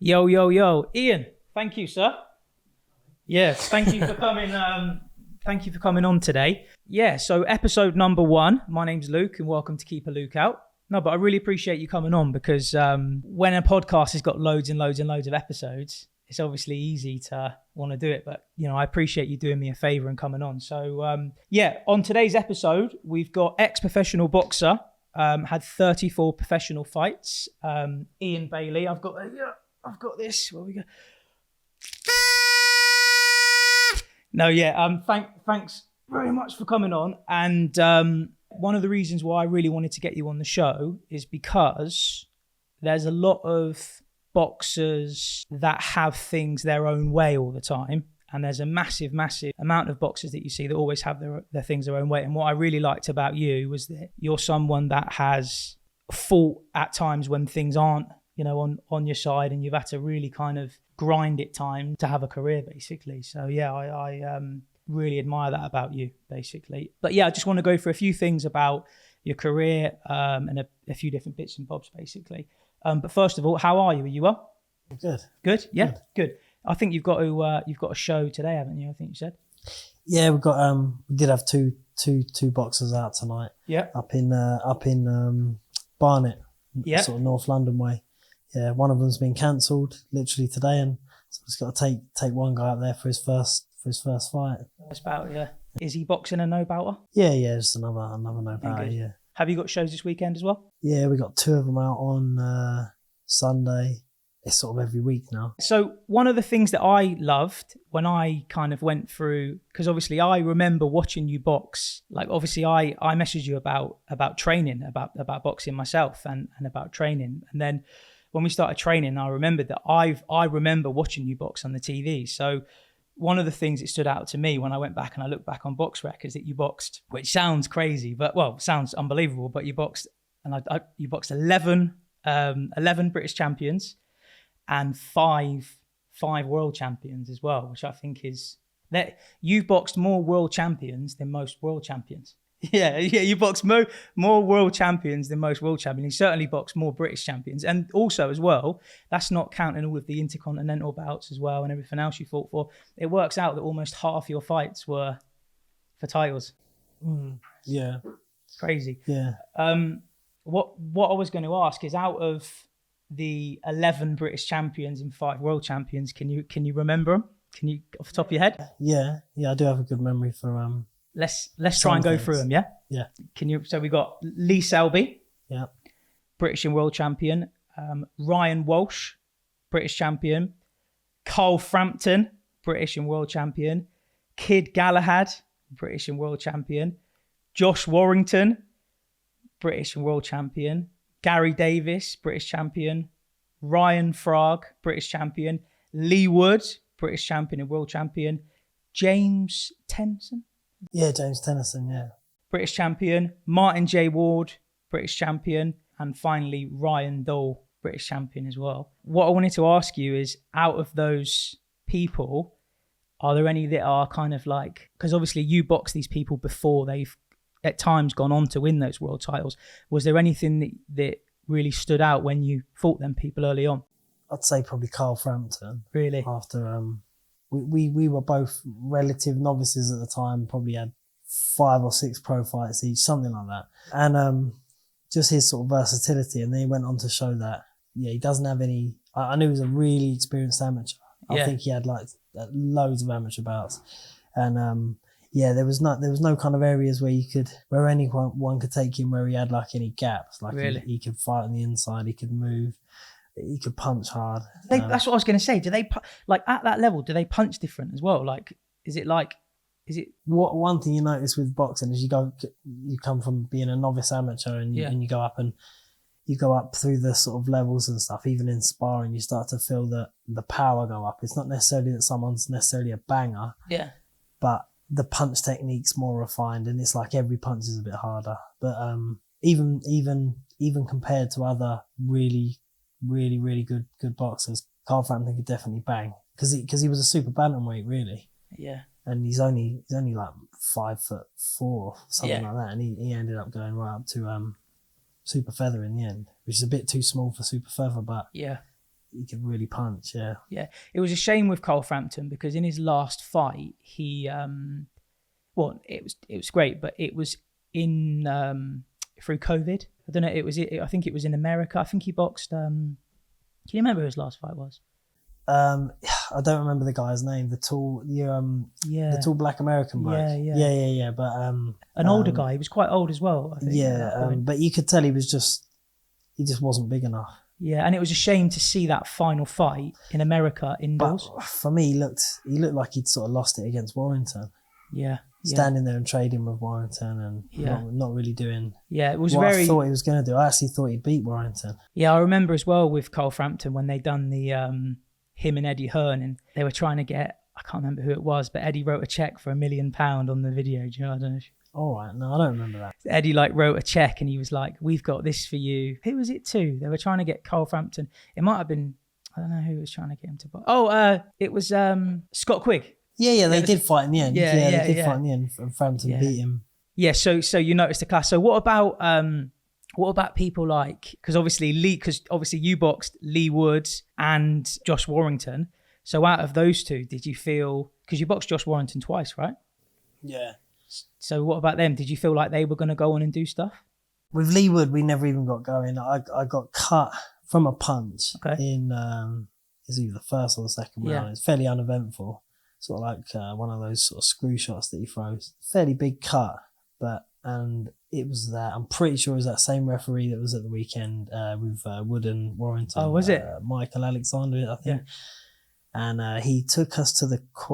Yo, yo, yo. Ian, thank you, sir. Yeah, thank you for coming. Thank you for coming on today. Yeah, so episode number 1. My name's Luke and welcome to Keep A LukeOut. No, but I really appreciate you coming on because when a podcast has got loads and loads and loads of episodes, it's obviously easy to want to do it. But, you know, I appreciate you doing me a favor and coming on. So, yeah, on today's episode, we've got ex-professional boxer, had 34 professional fights, Ian Bailey. I've got this. Where we go? No, yeah. Thanks very much for coming on. And one of the reasons why I really wanted to get you on the show is because there's a lot of boxers that have things their own way all the time. And there's a massive, massive amount of boxers that you see that always have their things their own way. And what I really liked about you was that you're someone that has fought at times when things aren't, you know, on your side, and you've had to really kind of grind it time to have a career, basically. So yeah, I really admire that about you, basically. But yeah, I just want to go through a few things about your career and a few different bits and bobs, basically. But first of all, how are you? Are you well? Good. Good? Yeah, good. I think you've got a show today, haven't you? I think you said. Yeah, we've got we did have two boxers out tonight. Yeah. Up in Barnet, yeah, sort of North London way. Yeah, one of them's been cancelled literally today, and so it's got to take one guy up there for his first fight. First bout, yeah. Is he boxing a no bouter? Yeah, just another no bouter. Yeah. Have you got shows this weekend as well? Yeah, we got 2 of them out on Sunday. It's sort of every week now. So one of the things that I loved when I kind of went through, because obviously I remember watching you box, like obviously I messaged you about training, about boxing myself and about training. And then when we started training, I remembered that I remember watching you box on the TV. So one of the things that stood out to me when I went back and I looked back on Box Rec is that you boxed, which sounds crazy, but sounds unbelievable, but you boxed, and you boxed 11 British champions and five world champions as well, which I think is that you've boxed more world champions than most world champions. Yeah, you boxed more world champions than most world champions. You certainly boxed more British champions. And also as well, that's not counting all of the intercontinental bouts as well and everything else you fought for. It works out that almost half your fights were for titles. Yeah. Crazy. Yeah. What I was going to ask is, out of the 11 British champions and 5 world champions, can you remember them? Can you, off the top of your head? Yeah, I do have a good memory for Let's try and go through them, yeah? Yeah. So we got Lee Selby, yeah, British and world champion, Ryan Walsh, British champion, Carl Frampton, British and world champion, Kid Galahad, British and world champion, Josh Warrington, British and world champion, Gary Davis, British champion, Ryan Frog, British champion, Lee Wood, British champion and world champion, James Tennyson. Yeah, James Tennyson, yeah. British champion, Martin J. Ward, British champion, and finally Ryan Dole, British champion as well. What I wanted to ask you is, out of those people, are there any that are kind of like, because obviously you box these people before they've at times gone on to win those world titles. Was there anything that really stood out when you fought them people early on? I'd say probably Carl Frampton. Really? After we were both relative novices at the time, probably had 5 or 6 pro fights each, something like that. And just his sort of versatility. And then he went on to show that, yeah, he doesn't have any... I knew he was a really experienced amateur. I think he had like loads of amateur bouts. And yeah, there was no kind of areas where anyone could take him where he had like any gaps. Like really? he could fight on the inside, he could move, he could punch hard. That's what I was going to say. Do they like at that level? Do they punch different as well? Like, is it? What one thing you notice with boxing is you come from being a novice amateur and you go up and you go up through the sort of levels and stuff. Even in sparring, you start to feel the power go up. It's not necessarily that someone's necessarily a banger. Yeah. But the punch technique's more refined, and it's like every punch is a bit harder. But even compared to other really good boxers, Carl Frampton could definitely bang because he was a super bantamweight, really. Yeah. And he's only like 5'4" or something like that, and he ended up going right up to super feather in the end, which is a bit too small for super feather, but yeah, really punch. Yeah. Yeah. It was a shame with Carl Frampton because in his last fight, he well, it was great, but it was in through COVID. I don't know. I think it was in America. I think he boxed. Can you remember who his last fight was? I don't remember the guy's name. The tall black American bloke. Yeah. But an older guy. He was quite old as well, I think. Yeah, but you could tell he just wasn't big enough. Yeah, and it was a shame to see that final fight in America indoors. But for me, he looked like he'd sort of lost it against Warrington. Yeah. Standing there and trading with Warrington and not really doing it was what I thought he was going to do. I actually thought he'd beat Warrington. Yeah, I remember as well with Carl Frampton when they done the him and Eddie Hearn, and they were trying to get, I can't remember who it was, but Eddie wrote a check for £1 million on the video. Do you know? I don't know. All right, no, I don't remember that. Eddie wrote a check and he was like, "We've got this for you." Who was it to? They were trying to get Carl Frampton. It might have been, I don't know who was trying to get him to box. It was Scott Quigg. Yeah, they did fight in the end. They did fight in the end, and Frampton beat him. Yeah, so you noticed the class. So what about people like, because obviously you boxed Lee Woods and Josh Warrington. So out of those two, did you feel, because you boxed Josh Warrington twice, right? Yeah. So what about them? Did you feel like they were going to go on and do stuff? With Lee Wood, we never even got going. I got cut from a punch in is either the first or the second round. It's fairly uneventful. Sort of like one of those sort of screw shots that he throws. Fairly big cut, and it was that. I'm pretty sure it was that same referee that was at the weekend with Wood and Warrington. Oh, was it? Michael Alexander, I think. Yeah. And he took us to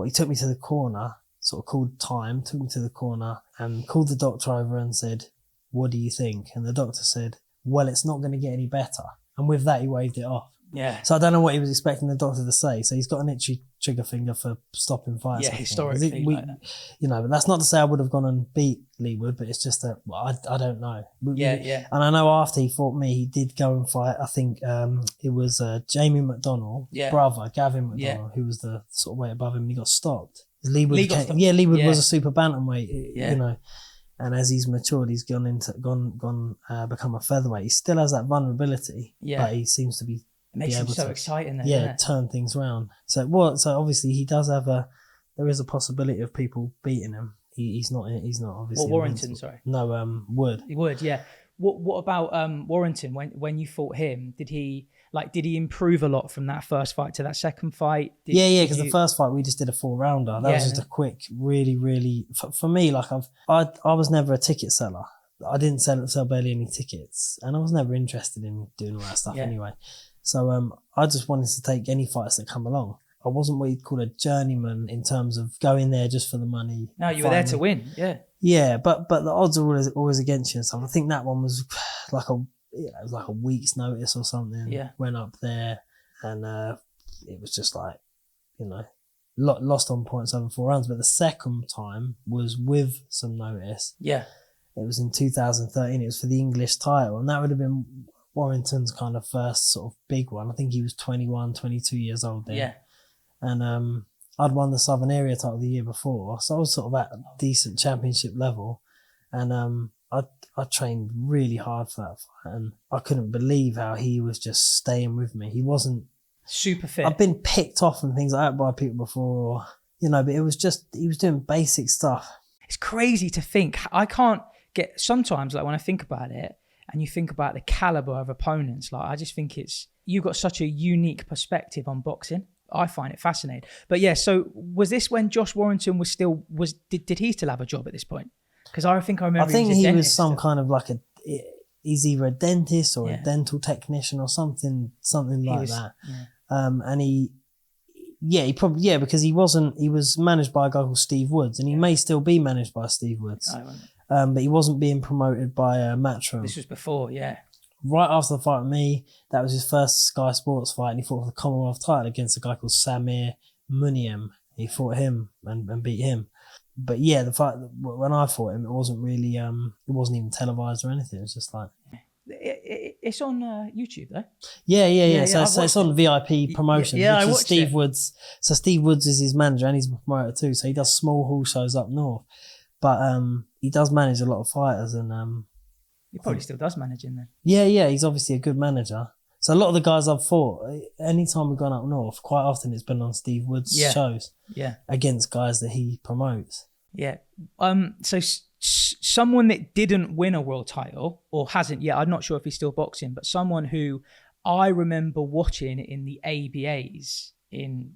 he took me to the corner, sort of called time, took me to the corner and called the doctor over and said, "What do you think?" And the doctor said, "Well, it's not going to get any better." And with that, he waved it off. Yeah. So I don't know what he was expecting the doctor to say. So he's got an itchy trigger finger for stopping fights. Yeah, historically. But that's not to say I would have gone and beat Lee Wood, but it's just that I don't know. Yeah. And I know after he fought me, he did go and fight. I think it was Jamie McDonnell, brother Gavin McDonnell, who was the sort of weight above him, and he got stopped. Lee Wood was a super bantamweight, you know. And as he's matured, he's become a featherweight. He still has that vulnerability, but he seems to be. It makes him so exciting then, turn things around. So obviously he does have there is a possibility of people beating him. He's not obviously. Warrington, sorry. No, Wood. Wood, yeah. What about Warrington? When you fought him, did he improve a lot from that first fight to that second fight? Because the first fight we just did a 4-rounder. That was just a quick, really, really. For me, like I was never a ticket seller. I didn't sell barely any tickets, and I was never interested in doing all that stuff anyway. So I just wanted to take any fights that come along. I wasn't what you'd call a journeyman in terms of going there just for the money. No, you were there to win. Yeah. Yeah, but the odds are always against you and stuff. I think that one was like a week's notice or something. Yeah. Went up there and it was just like, lost on points over 4 rounds. But the second time was with some notice. Yeah. It was in 2013. It was for the English title, and that would have been Warrington's kind of first sort of big one. I think he was 21, 22 years old then. Yeah. And I'd won the Southern Area title the year before, so I was sort of at a decent championship level. And I trained really hard for that fight, and I couldn't believe how he was just staying with me. He wasn't super fit. I've been picked off and things like that by people before, but it was just, he was doing basic stuff. It's crazy to think. I can't get, sometimes like when I think about it, and you think about the caliber of opponents, like I just think you've got such a unique perspective on boxing. I find it fascinating. But yeah, so was this when Josh Warrington did he still have a job at this point? Because I remember I think he was some kind of like he's either a dentist or a dental technician or something like that. Yeah. And he probably, because he was managed by a guy called Steve Woods, and he may still be managed by Steve Woods. But he wasn't being promoted by Matchroom. This was before, Right after the fight with me, that was his first Sky Sports fight, and he fought for the Commonwealth title against a guy called Samir Muniem. He fought him and beat him. But yeah, the fight, when I fought him, it wasn't really, it wasn't even televised or anything. It was just like... It's on YouTube, though. Yeah. So it's on VIP promotion. Yeah, I watched Steve it. Woods. So Steve Woods is his manager, and he's a promoter too. So he does small hall shows up north. But he does manage a lot of fighters, and he probably still does managing then. Yeah, he's obviously a good manager. So a lot of the guys I've fought, anytime we've gone up north, quite often it's been on Steve Wood's shows. Yeah. Against guys that he promotes. Yeah. So someone that didn't win a world title or hasn't yet, I'm not sure if he's still boxing, but someone who I remember watching in the ABAs in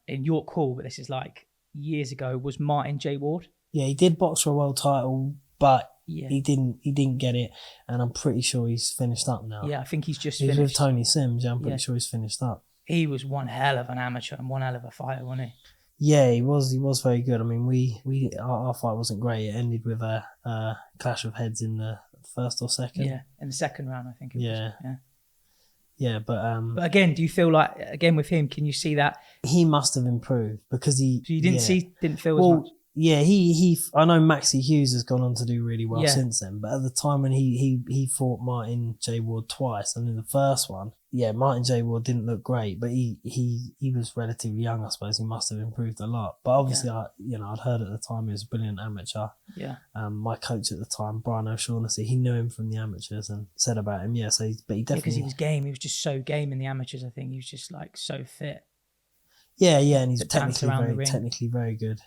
York Hall, but this is like years ago, was Martin J. Ward. Yeah, he did box for a world title, but he didn't get it, and I'm pretty sure he's finished up now. Yeah, I think he's just finished. He was with Tony Sims, I'm pretty sure he's finished up. He was one hell of an amateur and one hell of a fighter, wasn't he? Yeah, he was very good. I mean, our fight wasn't great. It ended with a clash of heads in the first or second. Yeah, in the second round, I think it was. Yeah. Yeah, but again, do you feel like, again with him, can you see that he must have improved because he? So you didn't feel as much. Yeah, I know Maxie Hughes has gone on to do really well since then, but at the time when he fought Martin J. Ward twice, and in the first one, Martin J. Ward didn't look great, but he was relatively young, I suppose. He must have improved a lot. But obviously, I'd heard at the time he was a brilliant amateur. Yeah. My coach at the time, Brian O'Shaughnessy, he knew him from the amateurs and said about him. Yeah, so he definitely, because he was game. He was just so game in the amateurs. I think he was just like so fit. Yeah, and he's technically very good.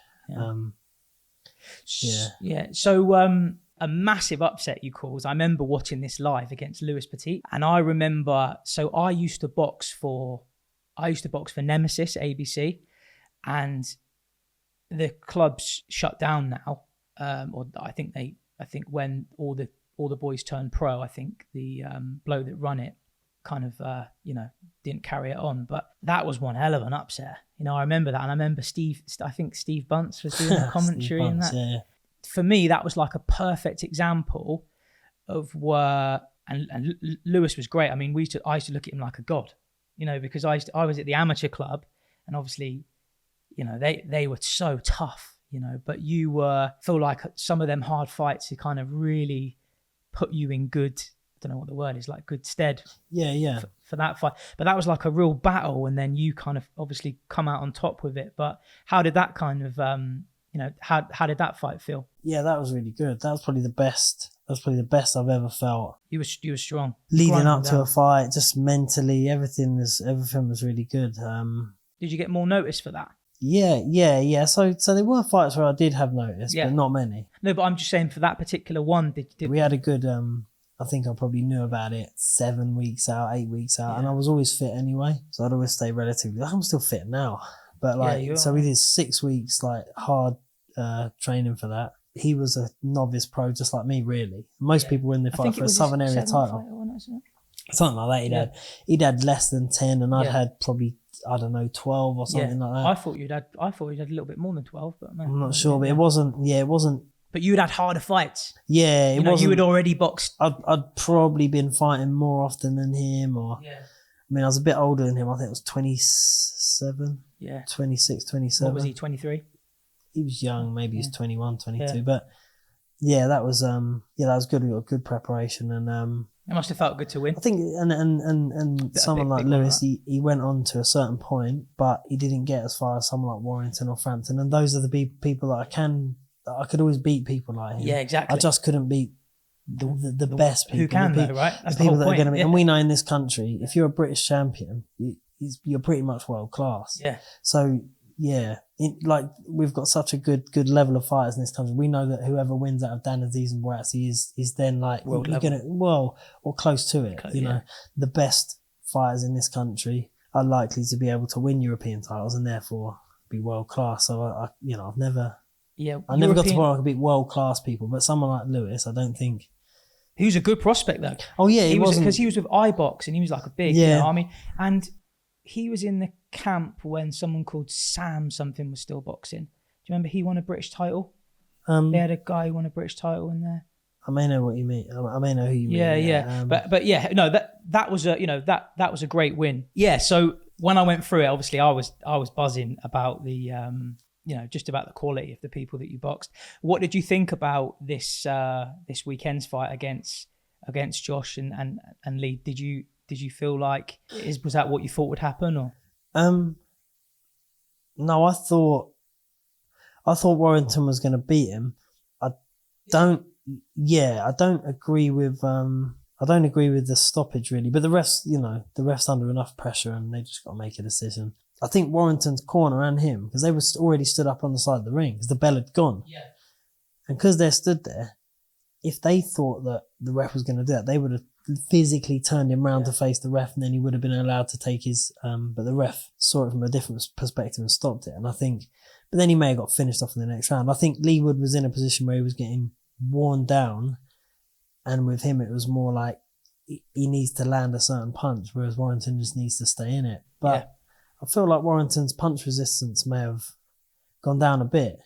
So a massive upset you caused. I remember watching this live against Lewis Pettit, and I remember. So I used to box for Nemesis ABC, and the club's shut down now. Or I think when all the boys turned pro, I think the bloke that run it kind of didn't carry it on. But that was one hell of an upset. I remember that, and I remember I think Steve Bunce was doing the commentary in that. Yeah. For me, that was like a perfect example of where, and Lewis was great. I mean, I used to look at him like a god, because I was at the amateur club, and obviously, they were so tough, but you feel like some of them hard fights to kind of really put you in good, I don't know what the word is, like good stead. Yeah. For that fight. But that was like a real battle, and then you kind of obviously come out on top with it. But how did that kind of, how did that fight feel? Yeah, that was really good. That was probably the best. That's probably the best I've ever felt. You were strong. Leading up to a fight, just mentally, everything was really good. Did you get more notice for that? Yeah. So there were fights where I did have notice, but not many. No, but I'm just saying for that particular one, we had a good. I think I probably knew about it 7 weeks out, 8 weeks out, and I was always fit anyway, so I'd always stay relatively. I'm still fit now, but so we did 6 weeks like hard training for that. He was a novice pro, just like me, really. Most people win the fight for a Southern Area title, something like that. He'd had less than 10, and I'd had probably 12 or something like that. I thought you'd had a little bit more than 12, but I'm not sure. But it wasn't. But you'd had harder fights. Yeah, you had already boxed. I'd probably been fighting more often than him, or I mean, I was a bit older than him. I think it was 27. Yeah, 26, 27. What was he? 23. He was young, maybe he's 21, 22. But that was good. We got good preparation, and it must have felt good to win. I think, and someone like Lewis, he went on to a certain point, but he didn't get as far as someone like Warrington or Frampton, and those are the people that I could always beat people like him. Yeah, exactly. I just couldn't beat the best people. Who can though, right? That's the people that point. are going to be. And we know in this country, if you're a British champion, you're pretty much world class. Yeah. So we've got such a good level of fighters in this country. We know that whoever wins out of Azeez and Buatsi is then like world or close to it. The best fighters in this country are likely to be able to win European titles and therefore be world class. So I've never. Yeah, I never got to the point where I could beat world class people, but someone like Lewis, I don't think. He was a good prospect though. Oh yeah, he was, because he was with iBox and he was like a big, and he was in the camp when someone called Sam something was still boxing. Do you remember he won a British title? They had a guy who won a British title in there. I may know what you mean. I may know who you mean. Yeah. But that was that was a great win. Yeah. So when I went through it, obviously I was buzzing about the just about the quality of the people that you boxed. What did you think about this weekend's fight against Josh and Lee? Did you feel like was that what you thought would happen or? No, I thought Warrington was going to beat him. I don't agree with I don't agree with the stoppage really, but the ref's under enough pressure and they just got to make a decision. I think Warrington's corner and him, because they were already stood up on the side of the ring because the bell had gone. Yeah. And because they're stood there, if they thought that the ref was going to do that, they would have physically turned him round to face the ref, and then he would have been allowed to take his, but the ref saw it from a different perspective and stopped it. And I think, but then he may have got finished off in the next round. I think Lee Wood was in a position where he was getting worn down, and with him it was more like he needs to land a certain punch, whereas Warrington just needs to stay in it. But I feel like Warrington's punch resistance may have gone down a bit.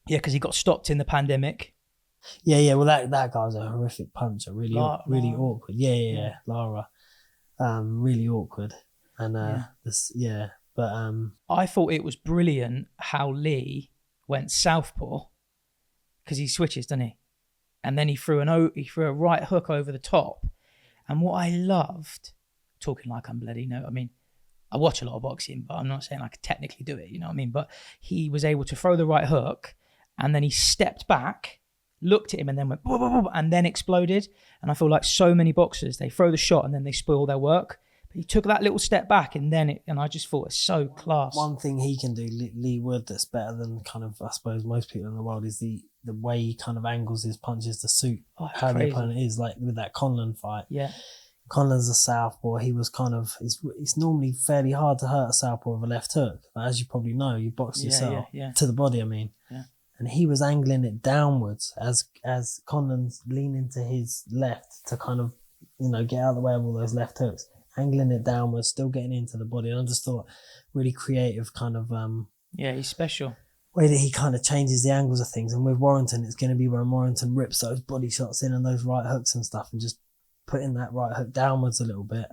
Yeah, because he got stopped in the pandemic. Yeah. Well, that guy was a horrific puncher. Really awkward. Yeah. Lara. Really awkward. And but I thought it was brilliant how Lee went southpaw, because he switches, doesn't he? And then he threw a right hook over the top. And what I loved, talking like I'm bloody, I mean, I watch a lot of boxing, but I'm not saying I could technically do it, you know what I mean? But he was able to throw the right hook, and then he stepped back, looked at him, and then went, and then exploded. And I feel like so many boxers, they throw the shot and then they spoil their work. But he took that little step back, and I just thought it's so class. One thing he can do, Lee Wood, that's better than kind of, I suppose, most people in the world, is the way he kind of angles his punches to suit how the opponent is. Like with that Conlan fight. Yeah. Conlan's a southpaw. He was kind of, it's normally fairly hard to hurt a southpaw with a left hook. But as you probably know, you box yourself to the body, I mean. Yeah. And he was angling it downwards as Conlan's leaning to his left to kind of, get out of the way of all those left hooks. Angling it downwards, still getting into the body. And I just thought really creative kind of... he's special. Way that he kind of changes the angles of things. And with Warrington, it's going to be when Warrington rips those body shots in and those right hooks and stuff, and just putting that right hook downwards a little bit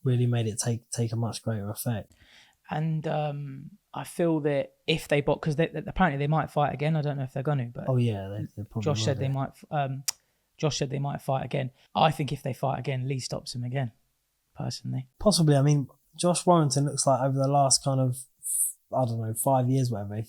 really made it take a much greater effect. And I feel that if they box, because apparently they might fight again. I don't know if they're going to, but they probably Josh said they might. Josh said they might fight again. I think if they fight again, Lee stops him again. Personally, possibly. I mean, Josh Warrington looks like over the last kind of 5 years, whatever.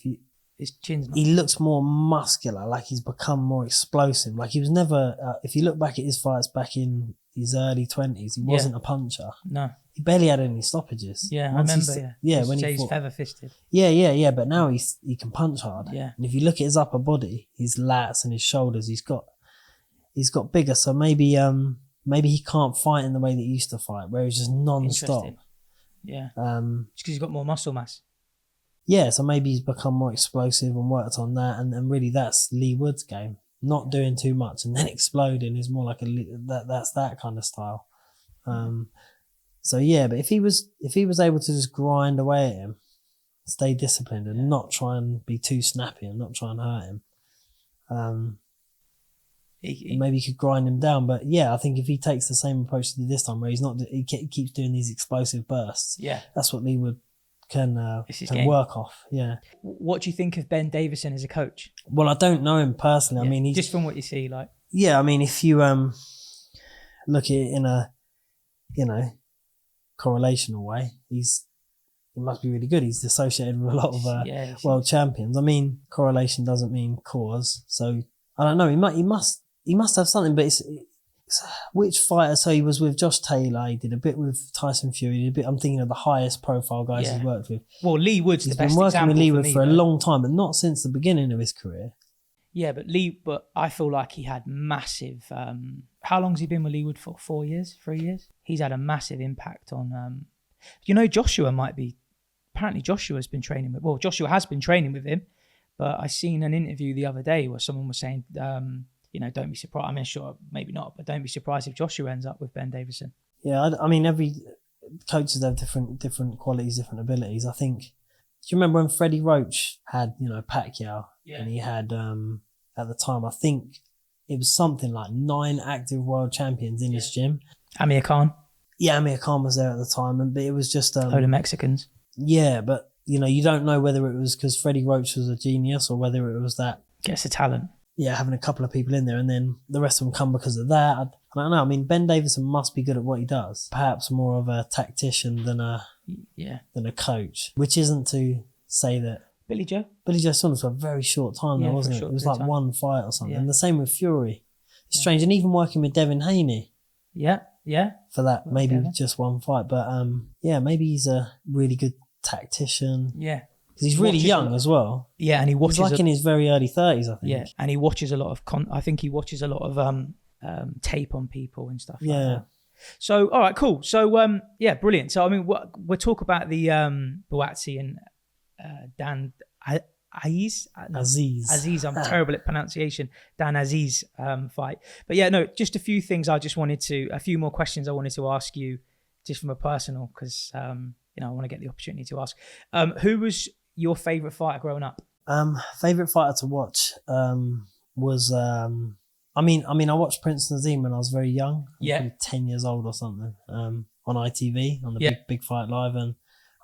His chin's not... He looks more muscular, like he's become more explosive. Like he was never. If you look back at his fights back in his early 20s, he wasn't a puncher. No. He barely had any stoppages. Yeah, I remember. When he's feather-fisted. Yeah. But now he can punch hard. Yeah. And if you look at his upper body, his lats and his shoulders, he's got bigger. So maybe he can't fight in the way that he used to fight, where he's just non-stop. Yeah. Just because he's got more muscle mass. Yeah. So maybe he's become more explosive and worked on that, and really that's Lee Wood's game. Not doing too much and then exploding is more like that's that kind of style. So yeah, but if he was able to just grind away at him, stay disciplined and not try and be too snappy and not try and hurt him, maybe he could grind him down. But yeah, I think if he takes the same approach to this time, where he keeps doing these explosive bursts, that's what Lee Wood can work off. Yeah. What do you think of Ben Davison as a coach? Well, I don't know him personally. I mean, just from what you see, like. Yeah, I mean, if you look at it in a correlational way, he must be really good. He's associated with a lot of world champions. I mean, correlation doesn't mean cause, so I don't know. He must have something, but it's which fighter? So he was with Josh Taylor. He did a bit with Tyson Fury. I'm thinking of the highest profile guys he's worked with. Well, Lee Wood's the best example. He's been working with Lee Wood for a long time, but not since the beginning of his career. Yeah, but I feel like he had massive. How long's he been with Lee Wood for? 4 years, 3 years. He's had a massive impact on. Joshua might be. Apparently, Joshua's been training with. Well, Joshua has been training with him, but I seen an interview the other day where someone was saying. Don't be surprised. I mean, sure, maybe not, but don't be surprised if Joshua ends up with Ben Davison. Yeah, I mean, every coaches have different qualities, different abilities. I think. Do you remember when Freddie Roach had, Pacquiao, and he had at the time, I think it was something like 9 active world champions in his gym. Amir Khan. Yeah, Amir Khan was there at the time, but it was just load of Mexicans. Yeah, but you don't know whether it was because Freddie Roach was a genius or whether it was that. Gets the talent. Yeah, having a couple of people in there and then the rest of them come because of that. I don't know. I mean, Ben Davison must be good at what he does. Perhaps more of a tactician than a coach, which isn't to say that. Billy Joe Saunders for a very short time though, wasn't it? It was like one fight or something. Yeah. And the same with Fury. It's strange. And even working with Devin Haney, Yeah. for that. Maybe Okay. just one fight, but maybe he's a really good tactician. Yeah. Because he's really young as well. Yeah, and he watches. He's like in his very early 30s, I think. Yeah, and he watches a lot of. I think he watches a lot of tape on people and stuff. Like that. So, all right, cool. So, yeah, brilliant. So, I mean, we'll talk about the Buatsi and Dan Azeez. Azeez. I'm terrible at pronunciation. Dan Azeez fight. But yeah, no, just a few things. A few more questions I wanted to ask you, just from a personal, because I want to get the opportunity to ask. Who was your favorite fighter growing up? Favorite fighter to watch was I watched Prince Nazim when I was very young. Probably 10 years old or something. On ITV on the Big Fight Live, and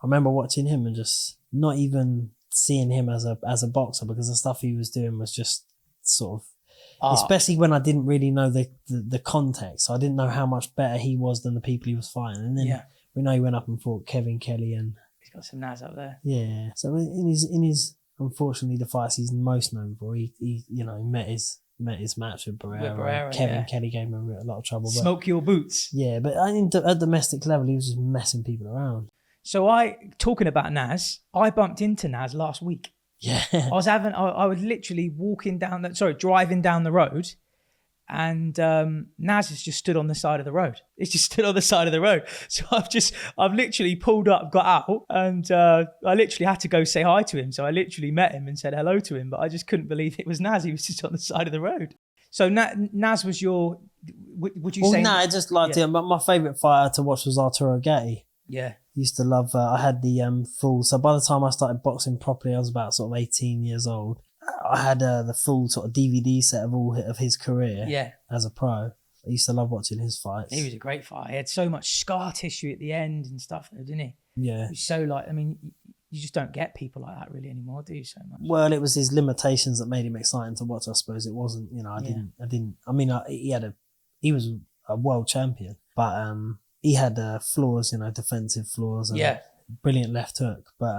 I remember watching him and just not even seeing him as a boxer, because the stuff he was doing was just sort of, especially when I didn't really know the context. So I didn't know how much better he was than the people he was fighting. And then we know he went up and fought Kevin Kelly, and he's got some Naz up there. Yeah. So in his unfortunately the fights he's most known for, he met his match with Barrera. Kevin Kelly gave him a lot of trouble. Smoke your boots. Yeah, but at domestic level, he was just messing people around. So talking about Naz, I bumped into Naz last week. Yeah. I was literally driving down the road, and Naz has just stood on the side of the road. It's just stood on the side of the road. So I've literally pulled up, got out, and I literally had to go say hi to him. So I literally met him and said hello to him, but I just couldn't believe it was Naz. He was just on the side of the road. So Naz was your, would you say? No, I just liked him. But my favourite fighter to watch was Arturo Gatti. Yeah. Used to love, I had the full, so by the time I started boxing properly, I was about sort of 18 years old. I had the full sort of DVD set of all of his career as a pro. I used to love watching his fights. He was a great fighter. He had so much scar tissue at the end and stuff, didn't he? Yeah. He was so you just don't get people like that really anymore, do you, so much? Well, it was his limitations that made him exciting to watch, I suppose. It wasn't, he was a world champion, but he had flaws, defensive flaws and brilliant left hook, but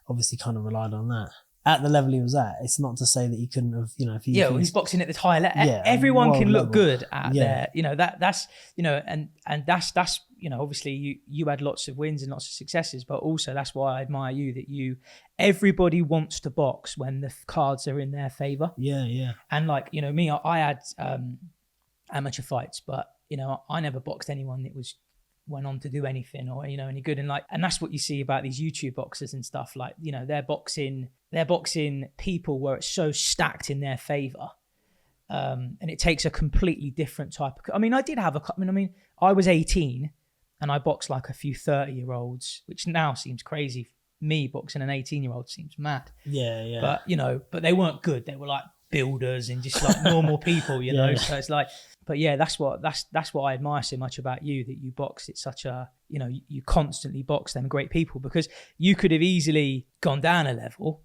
obviously kind of relied on that. At the level he was at, it's not to say that he couldn't have, if he... Yeah, he's boxing at the higher level. Everyone can look good at their, that's obviously you had lots of wins and lots of successes, but also that's why I admire you, that everybody wants to box when the cards are in their favor. Yeah. And me, I had amateur fights, but, I never boxed anyone that went on to do anything or any good, and that's what you see about these YouTube boxers and stuff, they're boxing people where it's so stacked in their favor, and it takes a completely different type of, I was 18 and I boxed like a few 30-year-olds, which now seems crazy. Me boxing an 18-year-old seems mad. Yeah. But they weren't good. They were like builders and just like normal people, so it's like, but yeah, that's what I admire so much about you, that you box. It's such a, you constantly box them great people, because you could have easily gone down a level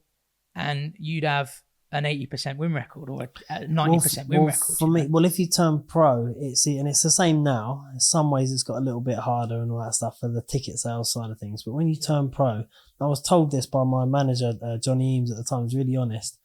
and you'd have an 80% win record or a 90% win record. For me, if you turn pro, it's the same now. In some ways it's got a little bit harder and all that stuff for the ticket sales side of things. But when you turn pro, I was told this by my manager, Johnny Eames at the time, was really honest.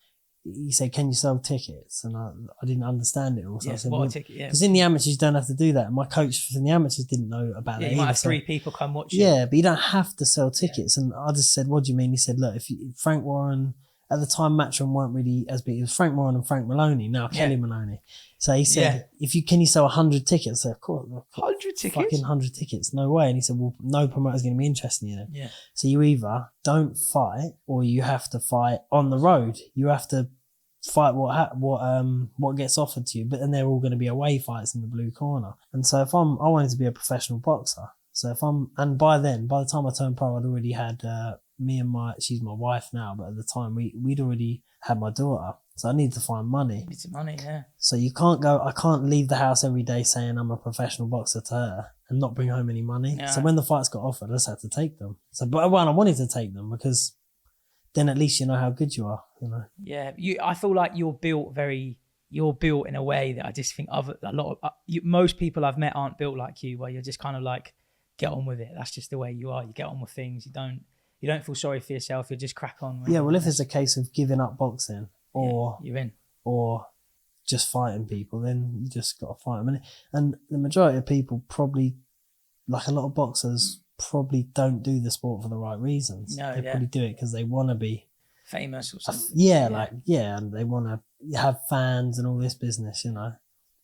He said, "Can you sell tickets?" And I didn't understand it all. So I said, what a ticket, yeah. Because in the amateurs, you don't have to do that. And my coach in the amateurs didn't know about that. You might have 3 people come watch you. Yeah, but you don't have to sell tickets. And I just said, "What do you mean?" He said, "Look, Frank Warren, at the time, Matchroom weren't really as big. It was Frank Warren and Frank Maloney, now Kelly Maloney." So he said, can you sell 100 tickets? I said, "Of course. 100 tickets? Fucking 100 tickets. No way." And he said, "Well, no promoter's going to be interested in it." Yeah. So you either don't fight or you have to fight on the road. You have to fight what gets offered to you, but then they're all going to be away fights in the blue corner. And so I wanted to be a professional boxer. So by the time I turned pro, I'd already had she's my wife now, but at the time we'd already had my daughter. So I needed to find money. Need some money, yeah. So I can't leave the house every day saying I'm a professional boxer to her and not bring home any money. Yeah. So when the fights got offered, I just had to take them. So, but I wanted to take them because then at least you know how good you are, Yeah, I feel like you're built in a way that I just think most people I've met aren't built like you, where you're just kind of like, get on with it. That's just the way you are. You get on with things. You don't feel sorry for yourself. You just crack on. Yeah, well, if it's a case of giving up boxing or you're in, or just fighting people, then you just got to fight them. And the majority of people probably, like a lot of boxers, probably don't do the sport for the right reasons. No, they probably do it because they want to be famous or something. And they want to have fans and all this business, you know.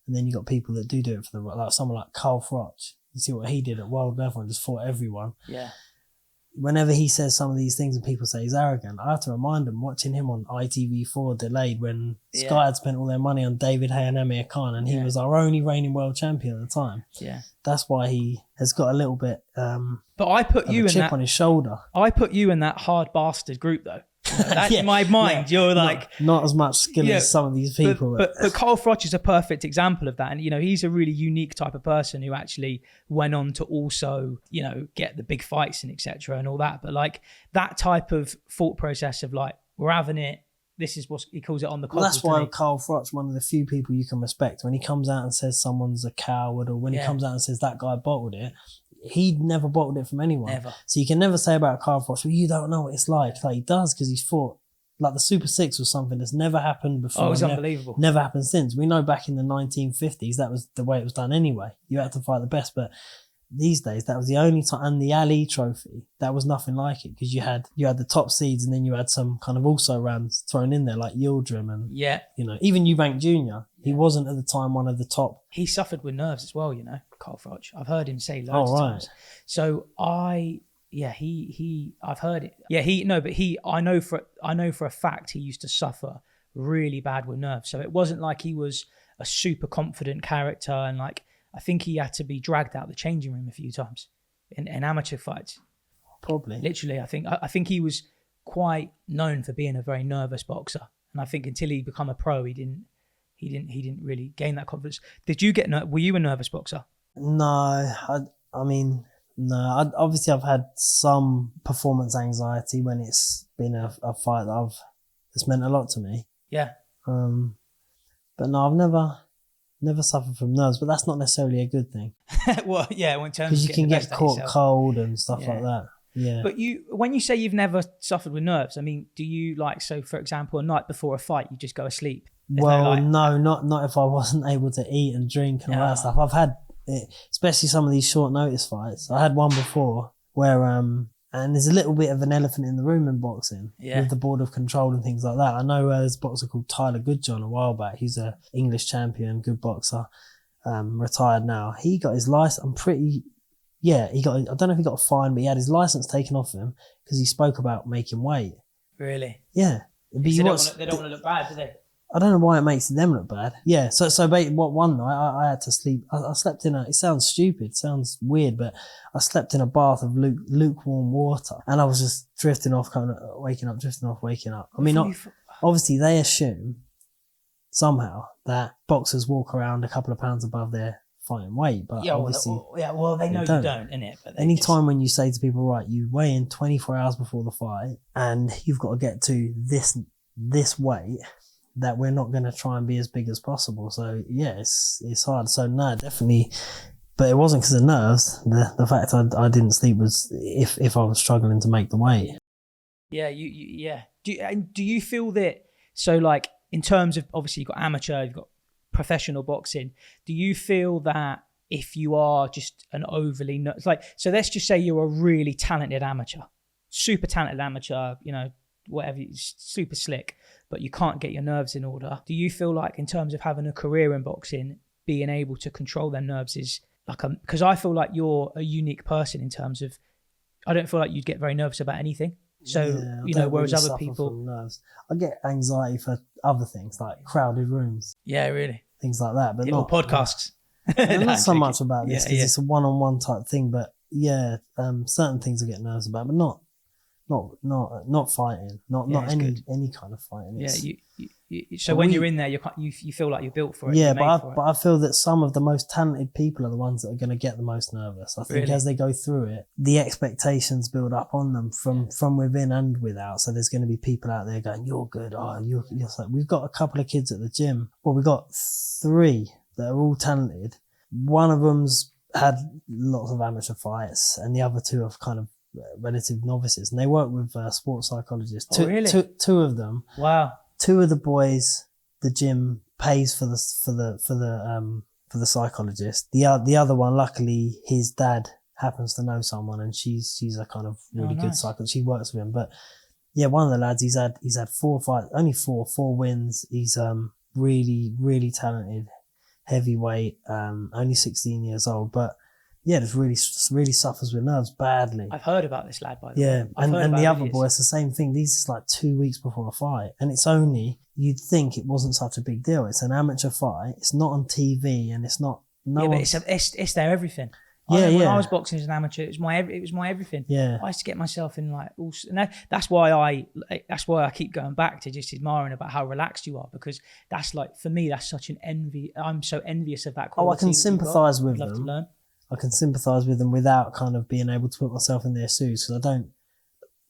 And then you got people that do it for the right, like someone like Carl Froch. You see what he did at world level and just fought everyone. Yeah. Whenever he says some of these things and people say he's arrogant, I have to remind them, watching him on ITV4 delayed when Sky had spent all their money on David Haye and Amir Khan, and he was our only reigning world champion at the time. Yeah. That's why he has got a little bit but I put you in chip on his shoulder. I put you in that hard bastard group though. That's in my mind. You're like not as much skill as some of these people. But Carl Froch is a perfect example of that. And, you know, he's a really unique type of person who actually went on to also, you know, get the big fights and etc. and all that. But like that type of thought process of like, we're having it. This is what he calls it on the cobbles. That's why Carl Froch, one of the few people you can respect. When he comes out and says someone's a coward, or when he comes out and says that guy bottled it, he never bottled it from anyone. Never. So you can never say about Carl Froch, well, you don't know what it's like. Like, he does, because he's fought. Like the Super Six was something that's never happened before. Oh, it was unbelievable. Never happened since. We know back in the 1950s, that was the way it was done anyway. You had to fight the best. But these days, that was the only time. And the Ali Trophy, that was nothing like it, because you had the top seeds, and then you had some kind of also rams thrown in there, like Yildirim and, you know, even Eubank Jr. He wasn't at the time one of the top. He suffered with nerves as well, you know, Carl Froch. I've heard him say loads of times. So I've heard it. I know for a fact he used to suffer really bad with nerves. So it wasn't like he was a super confident character, and like, I think he had to be dragged out the changing room a few times in amateur fights. Probably. Literally, I think he was quite known for being a very nervous boxer. And I think until he became a pro, he didn't really gain that confidence. Did you were you a nervous boxer? No, I mean, no. Obviously, I've had some performance anxiety when it's been a fight that's meant a lot to me. Yeah. But no, I've never suffered from nerves, but that's not necessarily a good thing. Well, yeah, in terms of because you can get caught cold and stuff like that. Yeah. But when you say you've never suffered with nerves, I mean, do you so for example, a night before a fight, you just go asleep? No, not if I wasn't able to eat and drink and all that stuff. I've had it, especially some of these short notice fights. I had one before where, and there's a little bit of an elephant in the room in boxing with the board of control and things like that. I know there's a boxer called Tyler Goodjohn a while back. He's a English champion, good boxer, retired now. He got his license. I don't know if he got a fine, but he had his license taken off him because he spoke about making weight. Really? Yeah. But they don't want to look bad, do they? I don't know why it makes them look bad. Yeah. So one night I had to sleep. I slept in it sounds stupid, sounds weird, but I slept in a bath of lukewarm water, and I was just drifting off, kind of waking up. I mean, obviously they assume somehow that boxers walk around a couple of pounds above their fighting weight, but obviously, they know you don't, innit? But anytime when you say to people, right, you weigh in 24 hours before the fight, and you've got to get to this weight, that we're not going to try and be as big as possible. So yeah, it's hard. So no, definitely, but it wasn't because of nerves. The fact I didn't sleep was if I was struggling to make the weight. Yeah, yeah. Do you feel that? So like in terms of, obviously you've got amateur, you've got professional boxing. Do you feel that if you are just an overly so let's just say you're a really talented amateur, super talented amateur, you know, whatever, super slick, but you can't get your nerves in order. Do you feel like in terms of having a career in boxing, being able to control their nerves is like because I feel like you're a unique person in terms of, I don't feel like you'd get very nervous about anything. So, you know, whereas other people, nerves. I get anxiety for other things like crowded rooms. Yeah, really. Things like that, but not podcasts. Not so much about this because it's a one-on-one type thing. But certain things I get nervous about, but not fighting, not any kind of fighting. So when you're in there, you feel like you're built for it. Yeah, but I feel that some of the most talented people are the ones that are going to get the most nervous. I think as they go through it, the expectations build up on them from within and without. So there's going to be people out there going, "You're good." Oh, you're like, we've got a couple of kids at the gym. Well, we've got 3 that are all talented. One of them's had lots of amateur fights, and the other 2 are kind of relative novices, and they work with sports psychologists. Two of them. Wow. 2 of the boys, the gym pays for the psychologist. The other one, luckily, his dad happens to know someone, and she's a kind of really good psychologist. She works with him. But yeah, one of the lads, he's had 4 fights, only four wins. He's really, really talented heavyweight, only 16 years old, but yeah, just really suffers with nerves badly. I've heard about this lad, by the way. Yeah, and the other boy, it's the same thing. These is like 2 weeks before a fight, and it's only, you'd think it wasn't such a big deal. It's an amateur fight. It's not on TV, and it's not. No, but it's their everything. When I was boxing as an amateur, it was my everything. Yeah, I used to get myself in like all, and that's why I keep going back to just admiring about how relaxed you are, because that's like, for me, that's such an envy. I'm so envious of that quality. I can sympathise with them. Love to learn. I can sympathise with them without kind of being able to put myself in their shoes, because I don't.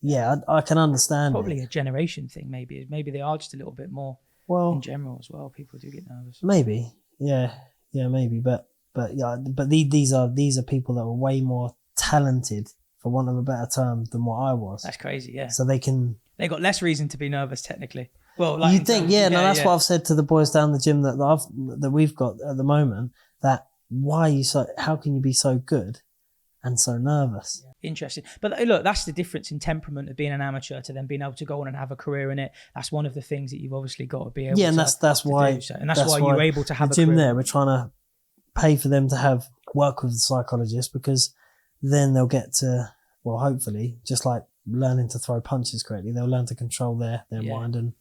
Yeah, I can understand. Probably a generation thing. Maybe they are just a little bit more. Well, in general as well, people do get nervous. Maybe, yeah, maybe, but these are people that were way more talented, for want of a better term, than what I was. That's crazy, yeah. So they got less reason to be nervous, technically. Well, like, you think, that's what I've said to the boys down the gym that we've got at the moment. That how can you be so good and so nervous? Yeah. Interesting. But look, that's the difference in temperament of being an amateur to then being able to go on and have a career in it. That's one of the things that you've obviously got to be able to. Yeah, and that's why do so. And that's why you're able to have the a gym career. There, we're trying to pay for them to work with the psychologist, because then they'll get to, well, hopefully, just like learning to throw punches correctly, they'll learn to control their mind, and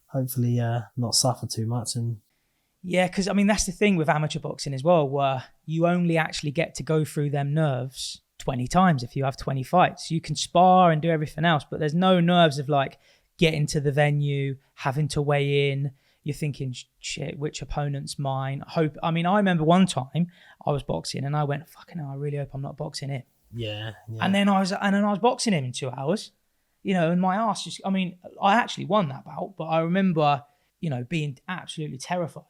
hopefully not suffer too much. And yeah, because I mean, that's the thing with amateur boxing as well, where you only actually get to go through them nerves 20 times if you have 20 fights. You can spar and do everything else, but there's no nerves of like getting to the venue, having to weigh in. You're thinking, shit, which opponent's mine? I remember one time I was boxing and I went, fucking hell, I really hope I'm not boxing it. Yeah. And then I was boxing him in 2 hours, and my ass just, I actually won that bout, but I remember, being absolutely terrified,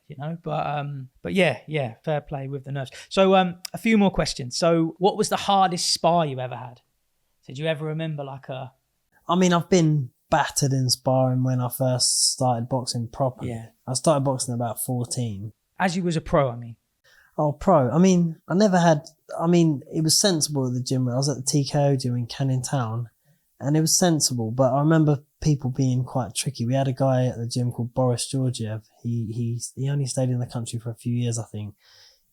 but yeah, fair play with the nerves. So a few more questions. So what was the hardest spar you ever had? Did you ever remember I've been battered in sparring when I first started boxing properly. Yeah. I started boxing at about 14. As you was a pro, Oh, pro. I never had, it was sensible at the gym. I was at the TKO gym in Canning Town, and it was sensible, but I remember people being quite tricky. We had a guy at the gym called Boris Georgiev. He only stayed in the country for a few years, I think.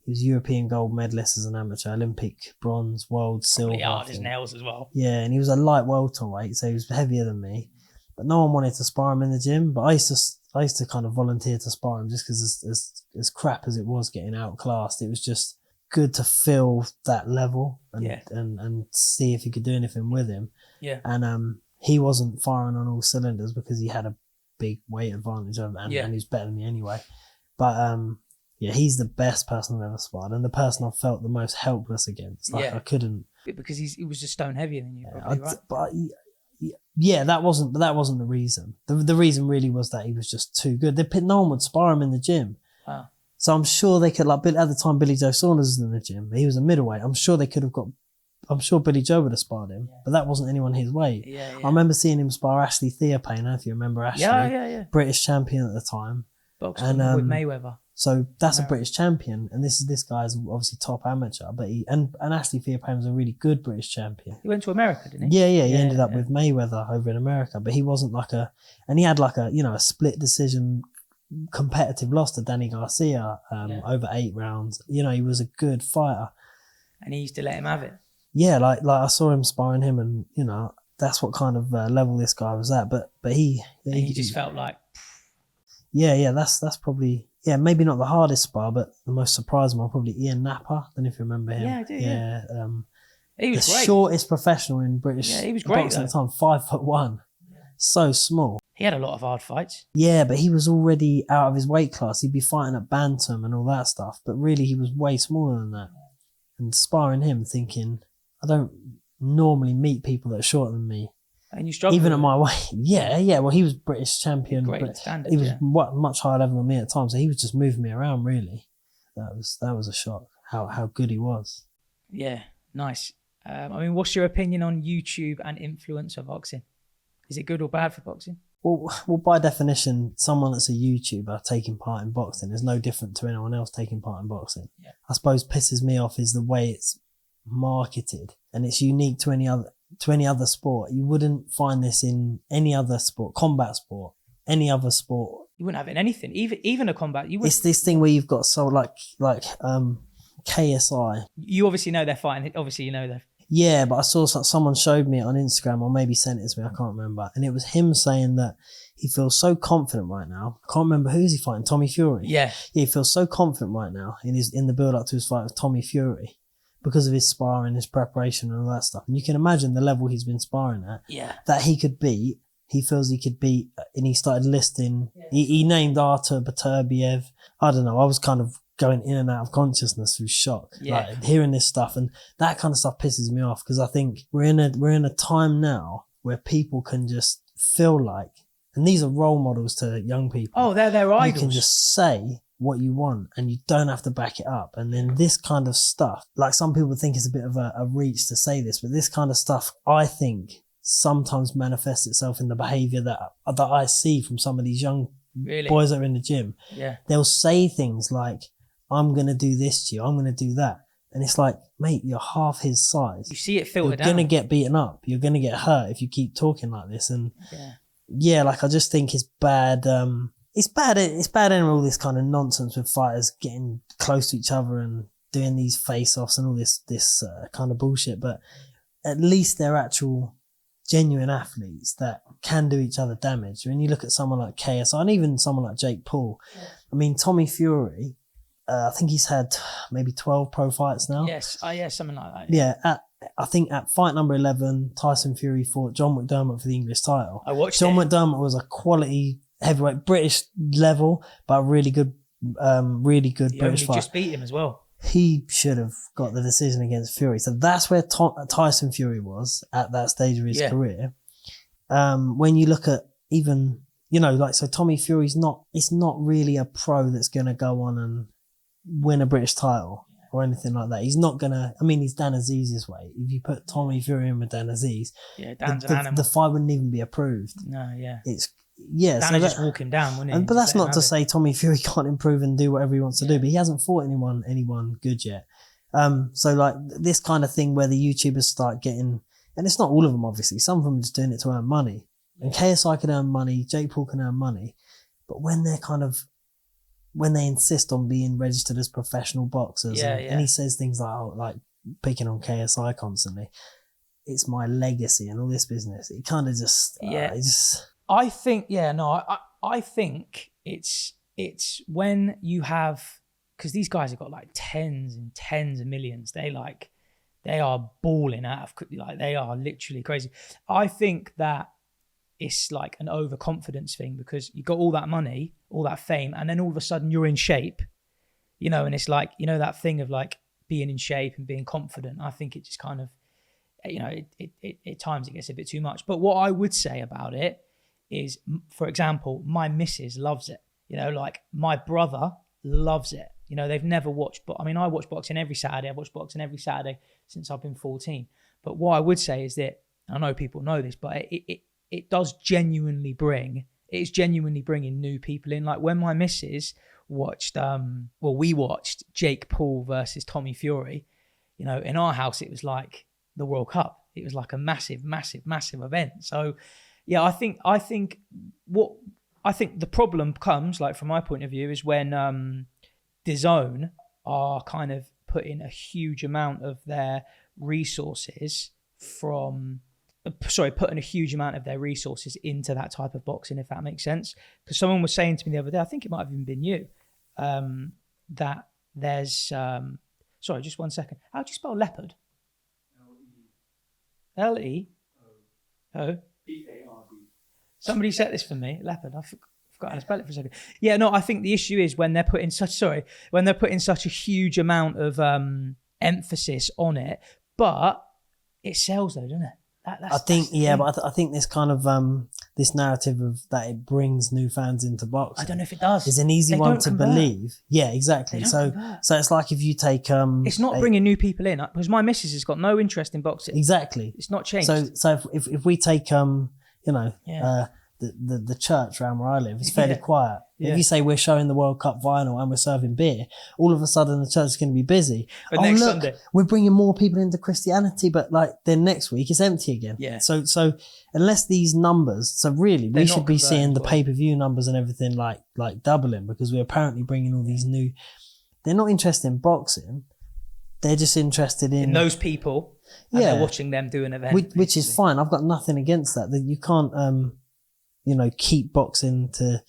He was European gold medalist as an amateur, Olympic bronze, world silver. Probably hard as nails as well. Yeah, and he was a light welterweight, so he was heavier than me. But no one wanted to spar him in the gym. But I used to kind of volunteer to spar him, just because as crap as it was getting outclassed, it was just good to feel that level and see if you could do anything with him. Yeah. And he wasn't firing on all cylinders because he had a big weight advantage over, and he was better than me anyway. But he's the best person I've ever sparred, and the person I've felt the most helpless against. I couldn't, because he was just stone heavier than you, probably, right? But yeah, that wasn't the reason. The reason really was that he was just too good. No one would spar him in the gym. Wow. So I'm sure they could, at the time Billy Joe Saunders was in the gym, he was a middleweight. I'm sure Billy Joe would have sparred him, but that wasn't anyone his weight. Yeah. I remember seeing him spar Ashley Theopainer, if you remember Ashley. Yeah. British champion at the time. Boxing with Mayweather. So that's a British champion, and this guy's obviously top amateur, but and Ashley Theopainer was a really good British champion. He went to America, didn't he? Yeah, he ended up with Mayweather over in America, but he wasn't and he had a split decision competitive loss to Danny Garcia over 8 rounds. He was a good fighter. And he used to let him have it. Yeah, like I saw him sparring him, and that's what kind of level this guy was at. But he just felt like, yeah, that's probably, maybe not the hardest spar, but the most surprising one, probably Ian Napper. I don't know if you remember him. Yeah, I do. He was the great. Shortest professional in British he was great boxing at the time, 5'1", so small. He had a lot of hard fights. Yeah, but he was already out of his weight class. He'd be fighting at bantam and all that stuff, but really he was way smaller than that. And sparring him, thinking, I don't normally meet people that are shorter than me. And you struggled even at my weight. Yeah. Well, he was British champion. Great standard. He was much higher level than me at times, so he was just moving me around. Really, that was a shock. How good he was. Yeah, nice. What's your opinion on YouTube and influencer boxing? Is it good or bad for boxing? Well, by definition, someone that's a YouTuber taking part in boxing is no different to anyone else taking part in boxing. Yeah. I suppose pisses me off is the way it's marketed, and it's unique to any other sport. You wouldn't find this in any other sport, combat sport, any other sport. You wouldn't have it in anything, even a combat. You wouldn't. It's this thing where you've got KSI. You obviously know they're fighting. Obviously, you know they're. Yeah, but I saw someone showed me it on Instagram, or maybe sent it to me. I can't remember, and it was him saying that he feels so confident right now. I can't remember who's he fighting. Tommy Fury. Yeah. He feels so confident right now in the build up to his fight with Tommy Fury because of his sparring, his preparation, and all that stuff. And you can imagine the level he's been sparring at. Yeah. That he could beat. He feels he could beat, and he started listing. Yeah. He named Artur Beterbiev. I don't know. I was kind of going in and out of consciousness through shock, like hearing this stuff, and that kind of stuff pisses me off because I think we're in a time now where people can just feel like, and these are role models to young people. Oh, they're their idols. You can just say what you want and you don't have to back it up. And then this kind of stuff, like some people think it's a bit of a reach to say this, but this kind of stuff, I think, sometimes manifests itself in the behaviour that I see from some of these young boys that are in the gym. Yeah, they'll say things like, I'm going to do this to you, I'm going to do that. And it's like, mate, you're half his size. You see it filtered down. You're going to get beaten up. You're going to get hurt if you keep talking like this. And like, I just think it's bad. It's bad in all this kind of nonsense with fighters getting close to each other and doing these face-offs and all this kind of bullshit. But at least they're actual genuine athletes that can do each other damage. When you look at someone like KSI and even someone like Jake Paul, I mean, Tommy Fury, I think he's had maybe 12 pro fights now. Yes, something like that. Yeah, I think at fight number 11, Tyson Fury fought John McDermott for the English title. I watched John McDermott was a quality heavyweight, British level, but a really good British fight. Just beat him as well. He should have got the decision against Fury. So that's where Tyson Fury was at that stage of his career. When you look at even, so Tommy Fury's it's not really a pro that's going to go on and win a British title or anything like that. He's not going to, he's Dan Azeez's weight. If you put Tommy Fury in with Dan Azeez, Dan's an animal. The fight wouldn't even be approved. No, yeah. Dan so just walking down, wouldn't he? But that's not to say Tommy Fury can't improve and do whatever he wants to do, but he hasn't fought anyone good yet. So like this kind of thing where the YouTubers start getting, and it's not all of them obviously, some of them are just doing it to earn money. And KSI can earn money, Jake Paul can earn money, but when they insist on being registered as professional boxers and he says things like picking on KSI constantly, it's my legacy and all this business, it kind of just I think I think it's when you have, because these guys have got like tens and tens of millions, they are balling out of, like they are literally crazy. I think that it's like an overconfidence thing because you got all that money, all that fame, and then all of a sudden you're in shape, and it's like, that thing of like being in shape and being confident. I think it just kind of, at times it gets a bit too much. But what I would say about it is, for example, my missus loves it. Like my brother loves it. They've never watched, but I watch boxing every Saturday. I've watched boxing every Saturday since I've been 14. But what I would say is that, I know people know this, but it is genuinely bringing new people in. Like when my missus watched, we watched Jake Paul versus Tommy Fury, in our house, it was like the World Cup. It was like a massive, massive, massive event. So yeah, I think the problem comes, like from my point of view, is when DAZN are kind of putting a huge amount of their resources into that type of boxing, if that makes sense. Because someone was saying to me the other day, I think it might have even been you, that there's, sorry, just 1 second. How do you spell leopard? L-E? O? E-A-R-D. Somebody said this for me, leopard. I forgot how to spell it for a second. Yeah, no, I think the issue is when they're putting such a huge amount of emphasis on it, but it sells though, doesn't it? But I think this kind of this narrative of that it brings new fans into boxing, I don't know if it does. Is an easy one to believe. Yeah, exactly. So it's like if you take it's not bringing new people in, because my missus has got no interest in boxing. Exactly. It's not changed. So if we take the church around where I live is fairly quiet. Yeah. If you say we're showing the World Cup final and we're serving beer, all of a sudden the church is going to be busy. But next Sunday, we're bringing more people into Christianity, but like then next week it's empty again. Yeah. So unless these numbers, so really we should be seeing the pay-per-view numbers and everything like doubling, because we're apparently bringing all these new. They're not interested in boxing. They're just interested in those people. And they're watching them do an event, which is fine. I've got nothing against that. That you can't, keep boxing to.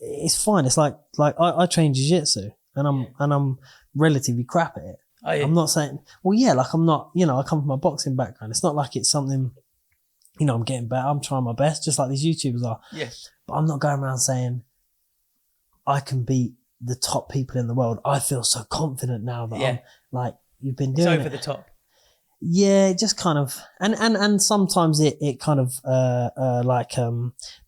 It's fine. It's like I train jiu-jitsu and I'm relatively crap at it. Oh, yeah. I'm not saying, I'm not, I come from a boxing background. It's not like it's something, I'm getting better. I'm trying my best, just like these YouTubers are. Yeah. But I'm not going around saying I can beat the top people in the world. I feel so confident now that I'm like, you've been doing it. It's over the top. Yeah, just kind of, and sometimes it kind of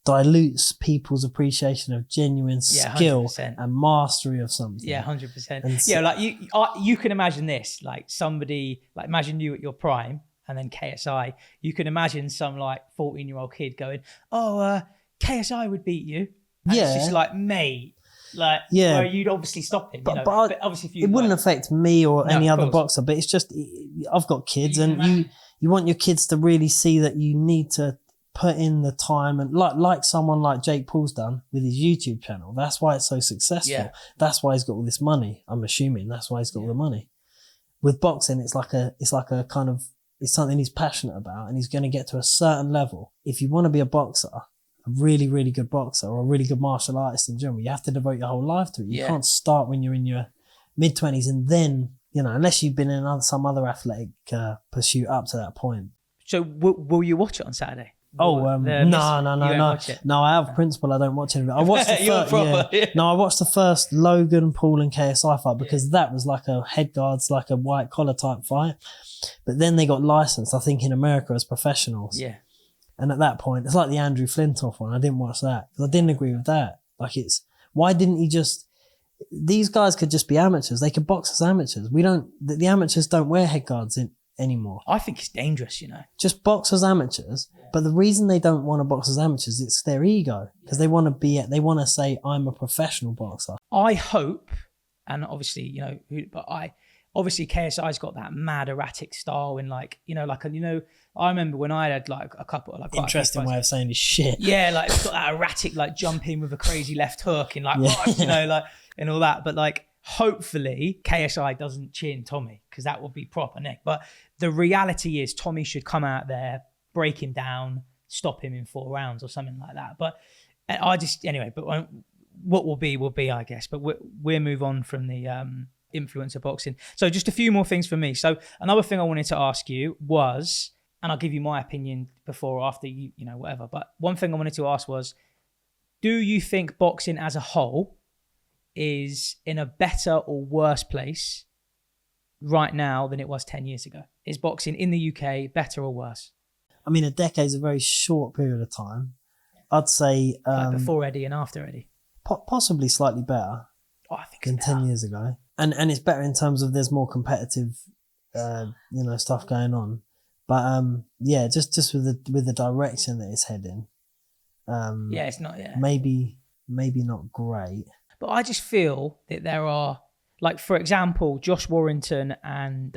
dilutes people's appreciation of genuine skill 100%. and mastery of something. Yeah, 100%. Yeah, like you can imagine this, like somebody, like imagine you at your prime, and then KSI. You can imagine some like 14-year-old kid going, "Oh, KSI would beat you." And it's just like, mate. Like, where you'd obviously stop him, but obviously if you, it wouldn't affect me or any other boxer, but it's just, I've got kids and you want your kids to really see that you need to put in the time, and like someone like Jake Paul's done with his YouTube channel. That's why it's so successful. Yeah. That's why he's got all this money. I'm assuming that's why he's got all the money. With boxing, it's like a kind of, it's something he's passionate about, and he's going to get to a certain level. If you want to be a boxer, a really, really good boxer or a really good martial artist in general, you have to devote your whole life to it. You can't start when you're in your mid-20s and then, unless you've been in some other athletic pursuit up to that point. So will you watch it on Saturday? No. No, I have principle. I don't watch it. I watched the first. No, I watched the first Logan Paul and KSI fight because that was like a head guards, like a white collar type fight. But then they got licensed, I think, in America as professionals. Yeah. And at that point, it's like the Andrew Flintoff one. I didn't watch that because I didn't agree with that. Like, why didn't he just? These guys could just be amateurs. They could box as amateurs. The amateurs don't wear head guards anymore. I think it's dangerous, Just box as amateurs. But the reason they don't want to box as amateurs, it's their ego, because they want to say, I'm a professional boxer. I hope, and obviously, obviously KSI's got that mad erratic style in I remember when I had like a couple like interesting way of saying his shit. Yeah, like it's got that erratic like jump in with a crazy left hook and like and all that. But like hopefully KSI doesn't chin Tommy, because that would be proper Nick. But the reality is Tommy should come out there, break him down, stop him in 4 rounds or something like that. But but what will be, I guess. But we'll move on from the influencer boxing. So just a few more things for me. So another thing I wanted to ask you was, and I'll give you my opinion before or after you whatever. But one thing I wanted to ask was, do you think boxing as a whole is in a better or worse place right now than it was 10 years ago? Is boxing in the UK better or worse? I mean, a decade's a very short period of time. I'd say like before Eddie and after Eddie. Possibly slightly better. Oh, I think than 10 years ago. And it's better in terms of there's more competitive stuff going on. But just with the direction that it's heading. It's not maybe not great. But I just feel that there are, like, for example, Josh Warrington and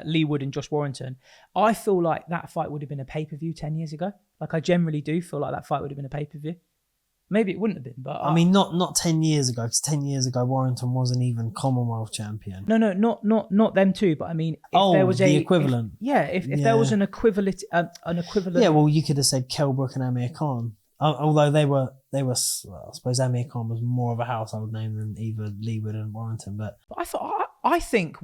Lee Wood and Josh Warrington. I feel like that fight would have been a pay-per-view 10 years ago. Like, I generally do feel like that fight would have been a pay-per-view. Maybe it wouldn't have been, but... I mean, not 10 years ago, because 10 years ago, Warrington wasn't even Commonwealth champion. No, not them too, but I mean... If there was the equivalent. If there was an equivalent... Yeah, well, you could have said Kell Brook and Amir Khan. Although they were, I suppose Amir Khan was more of a household name than either Leewood and Warrington, but... I think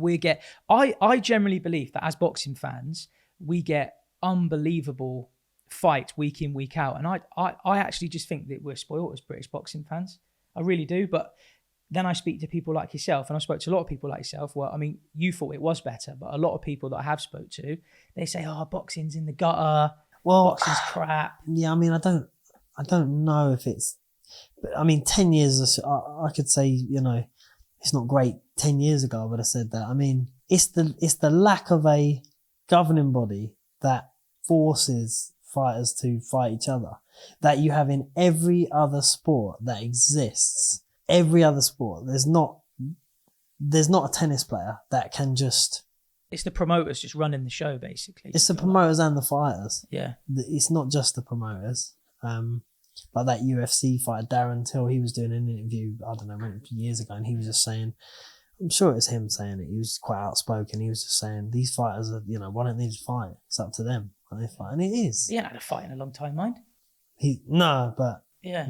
I generally believe that as boxing fans, we get unbelievable fight week in, week out. And I actually just think that we're spoiled as British boxing fans. I really do. But then I speak to people like yourself, and I spoke to a lot of people like yourself. Well, I mean, you thought it was better, but a lot of people that I have spoke to, they say, boxing's in the gutter. Well, boxing's crap. Yeah, I mean, I don't know if it's, but I mean, 10 years, I could say, it's not great. 10 years ago, I would have said that. I mean, it's the lack of a governing body that forces fighters to fight each other that you have in every other sport that exists. Every other sport. There's not a tennis player that can just... It's the promoters just running the show, basically. It's the promoters and the fighters. Yeah. It's not just the promoters. Like that UFC fighter, Darren Till, he was doing an interview, I don't know, years ago, and he was just saying, I'm sure it was him saying it, he was quite outspoken, he was just saying, these fighters are, why don't they just fight? It's up to them when they fight. And it is. He hadn't had a fight in a long time, mind. No, but, yeah,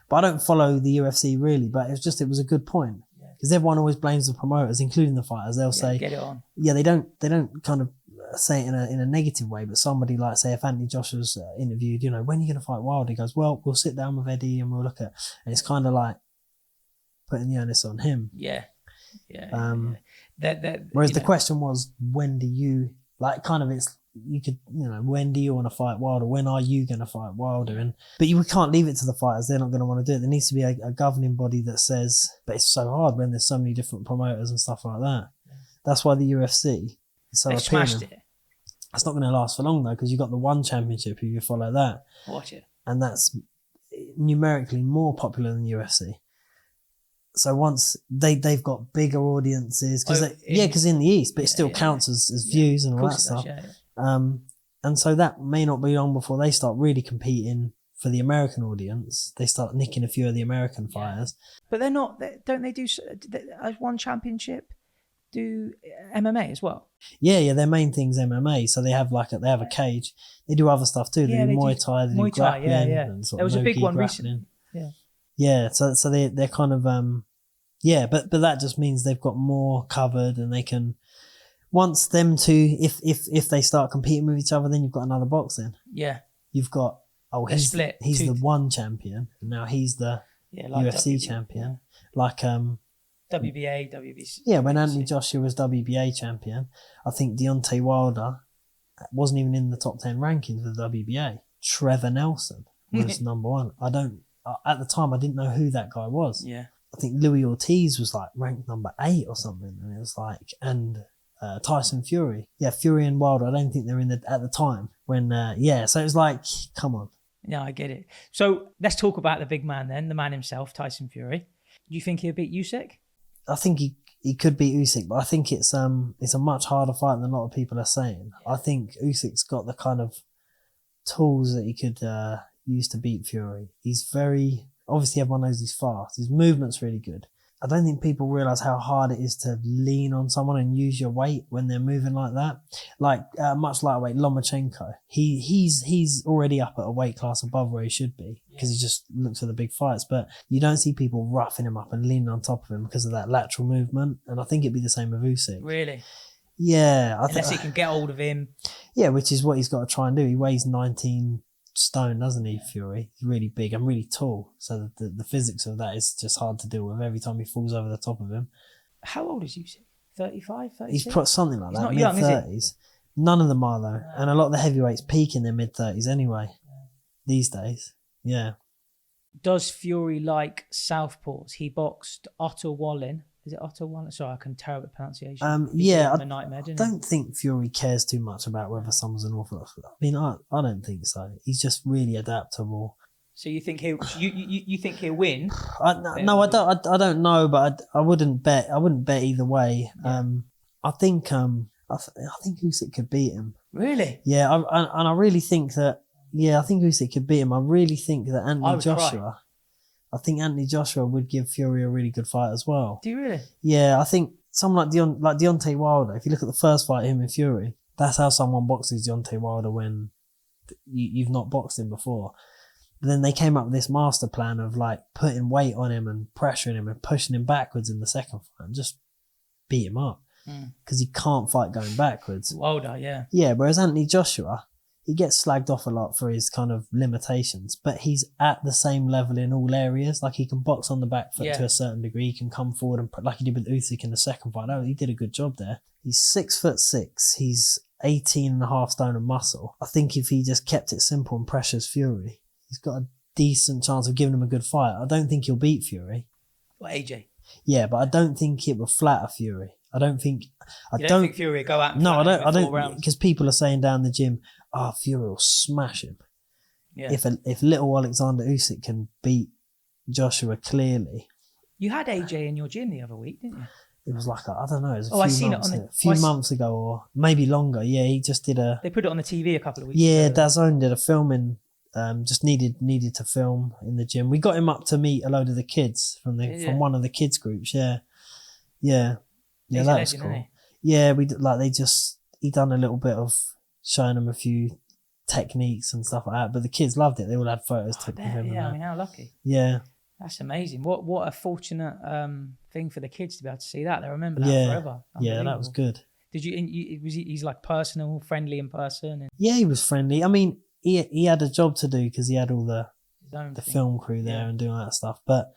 but I don't follow the UFC really, but it was a good point. Because everyone always blames the promoters, including the fighters. They'll say, get it on. Yeah, they don't kind of say it in a negative way, but somebody like, say, if Anthony Joshua's interviewed, when are you going to fight Wilder? He goes, well, we'll sit down with Eddie and we'll look at, and it's kind of like putting the onus on him. Yeah. Whereas the question was, when do you, like, kind of it's, you could, when do you want to fight Wilder? When are you going to fight Wilder? But you can't leave it to the fighters. They're not going to want to do it. There needs to be a governing body that says, but it's so hard when there's so many different promoters and stuff like that. That's why the UFC is so appealing. Smashed it. It's not going to last for long though, because you've got the One Championship if you follow that. Watch it. And that's numerically more popular than UFC. So once they've got bigger audiences, because in the East, but it still counts as views and all that stuff. And so that may not be long before they start really competing for the American audience. They start nicking a few of the American fighters. But they're not, don't they do, as One Championship, do MMA as well? Yeah, their main thing's MMA. So they have a cage. They do other stuff too. They do Muay Thai, they do grappling. And there was a big one recently. Yeah, so they're kind of, but that just means they've got more covered and they can... Once them two, if they start competing with each other, then you've got another box then. Yeah. You've got, he's split. He's the One champion, and now he's the UFC champion. Like WBA, WBC. Yeah, when Anthony Joshua was WBA champion, I think Deontay Wilder wasn't even in the top 10 rankings for the WBA. Trevor Nelson was number one. At the time, I didn't know who that guy was. Yeah. I think Louis Ortiz was like ranked number 8 or something, and it was like, Tyson Fury. Yeah, Fury and Wilder, I don't think they're in at the time when, so it was like, come on. Yeah, I get it. So let's talk about the big man then, the man himself, Tyson Fury. Do you think he'll beat Usyk? I think he could beat Usyk, but I think it's a much harder fight than a lot of people are saying. I think Usyk's got the kind of tools that he could use to beat Fury. He's obviously everyone knows he's fast. His movement's really good. I don't think people realise how hard it is to lean on someone and use your weight when they're moving like that. Like much lightweight Lomachenko, he's already up at a weight class above where he should be because he just looks for the big fights. But you don't see people roughing him up and leaning on top of him because of that lateral movement. And I think it'd be the same with Usyk. Really? Yeah. Unless he can get hold of him. Yeah, which is what he's got to try and do. He weighs 19 stone, doesn't he, Fury? He's really big and really tall, so the physics of that is just hard to deal with every time he falls over the top of him. How old is Usyk? 35, 36? He's put something like that, mid-30s. None of them are though, and a lot of the heavyweights peak in their mid-30s anyway these days. Yeah. Does Fury like southpaws? He boxed Otto Wallin. Is it Otto Wallin? Sorry, I can terrible pronunciation. I nightmare, don't think Fury cares too much about whether someone's an orthodox. I mean, I don't think so. He's just really adaptable. So you think you think he'll win? I don't know, but I wouldn't bet. I wouldn't bet either way. Yeah. I think Usyk could beat him. Really? Yeah, and I really think that. Yeah, I think Usyk could beat him. I really think that Anthony Joshua. I think Anthony Joshua would give Fury a really good fight as well. Do you really? Yeah, I think someone like Deontay Wilder, if you look at the first fight, him and Fury, that's how someone boxes Deontay Wilder when you've not boxed him before. But then they came up with this master plan of like putting weight on him and pressuring him and pushing him backwards in the second fight and just beat him up. Because he can't fight going backwards. Wilder, yeah. Yeah, whereas Anthony Joshua, he gets slagged off a lot for his kind of limitations, but he's at the same level in all areas. Like he can box on the back foot to a certain degree. He can come forward and like he did with Usyk in the second fight. Oh, he did a good job there. He's 6'6". He's 18.5 stone of muscle. I think if he just kept it simple and pressures Fury, he's got a decent chance of giving him a good fight. I don't think he'll beat Fury. What, AJ? Yeah, but I don't think it will flatter Fury. I don't think Fury will go out. No, I don't, because people are saying down the gym, Fury will smash him. Yeah. If little Alexander Usyk can beat Joshua clearly. You had AJ in your gym the other week, didn't you? It was like, I don't know, it was a few months ago or maybe longer. Yeah, he just did They put it on the TV a couple of weeks ago. ago. DAZN did a filming, just needed to film in the gym. We got him up to meet a load of the kids from one of the kids groups, yeah. Yeah, He's that a was legend, cool. isn't Yeah, he done a little bit of showing them a few techniques and stuff like that, but the kids loved it. They all had photos taken with him. Yeah, I mean, how lucky. Yeah. That's amazing. What a fortunate thing for the kids to be able to see that. They remember that forever. Yeah, that was good. Did you? He's like personal, friendly in person. Yeah, he was friendly. I mean, he had a job to do because he had all the film crew there and doing all that stuff. But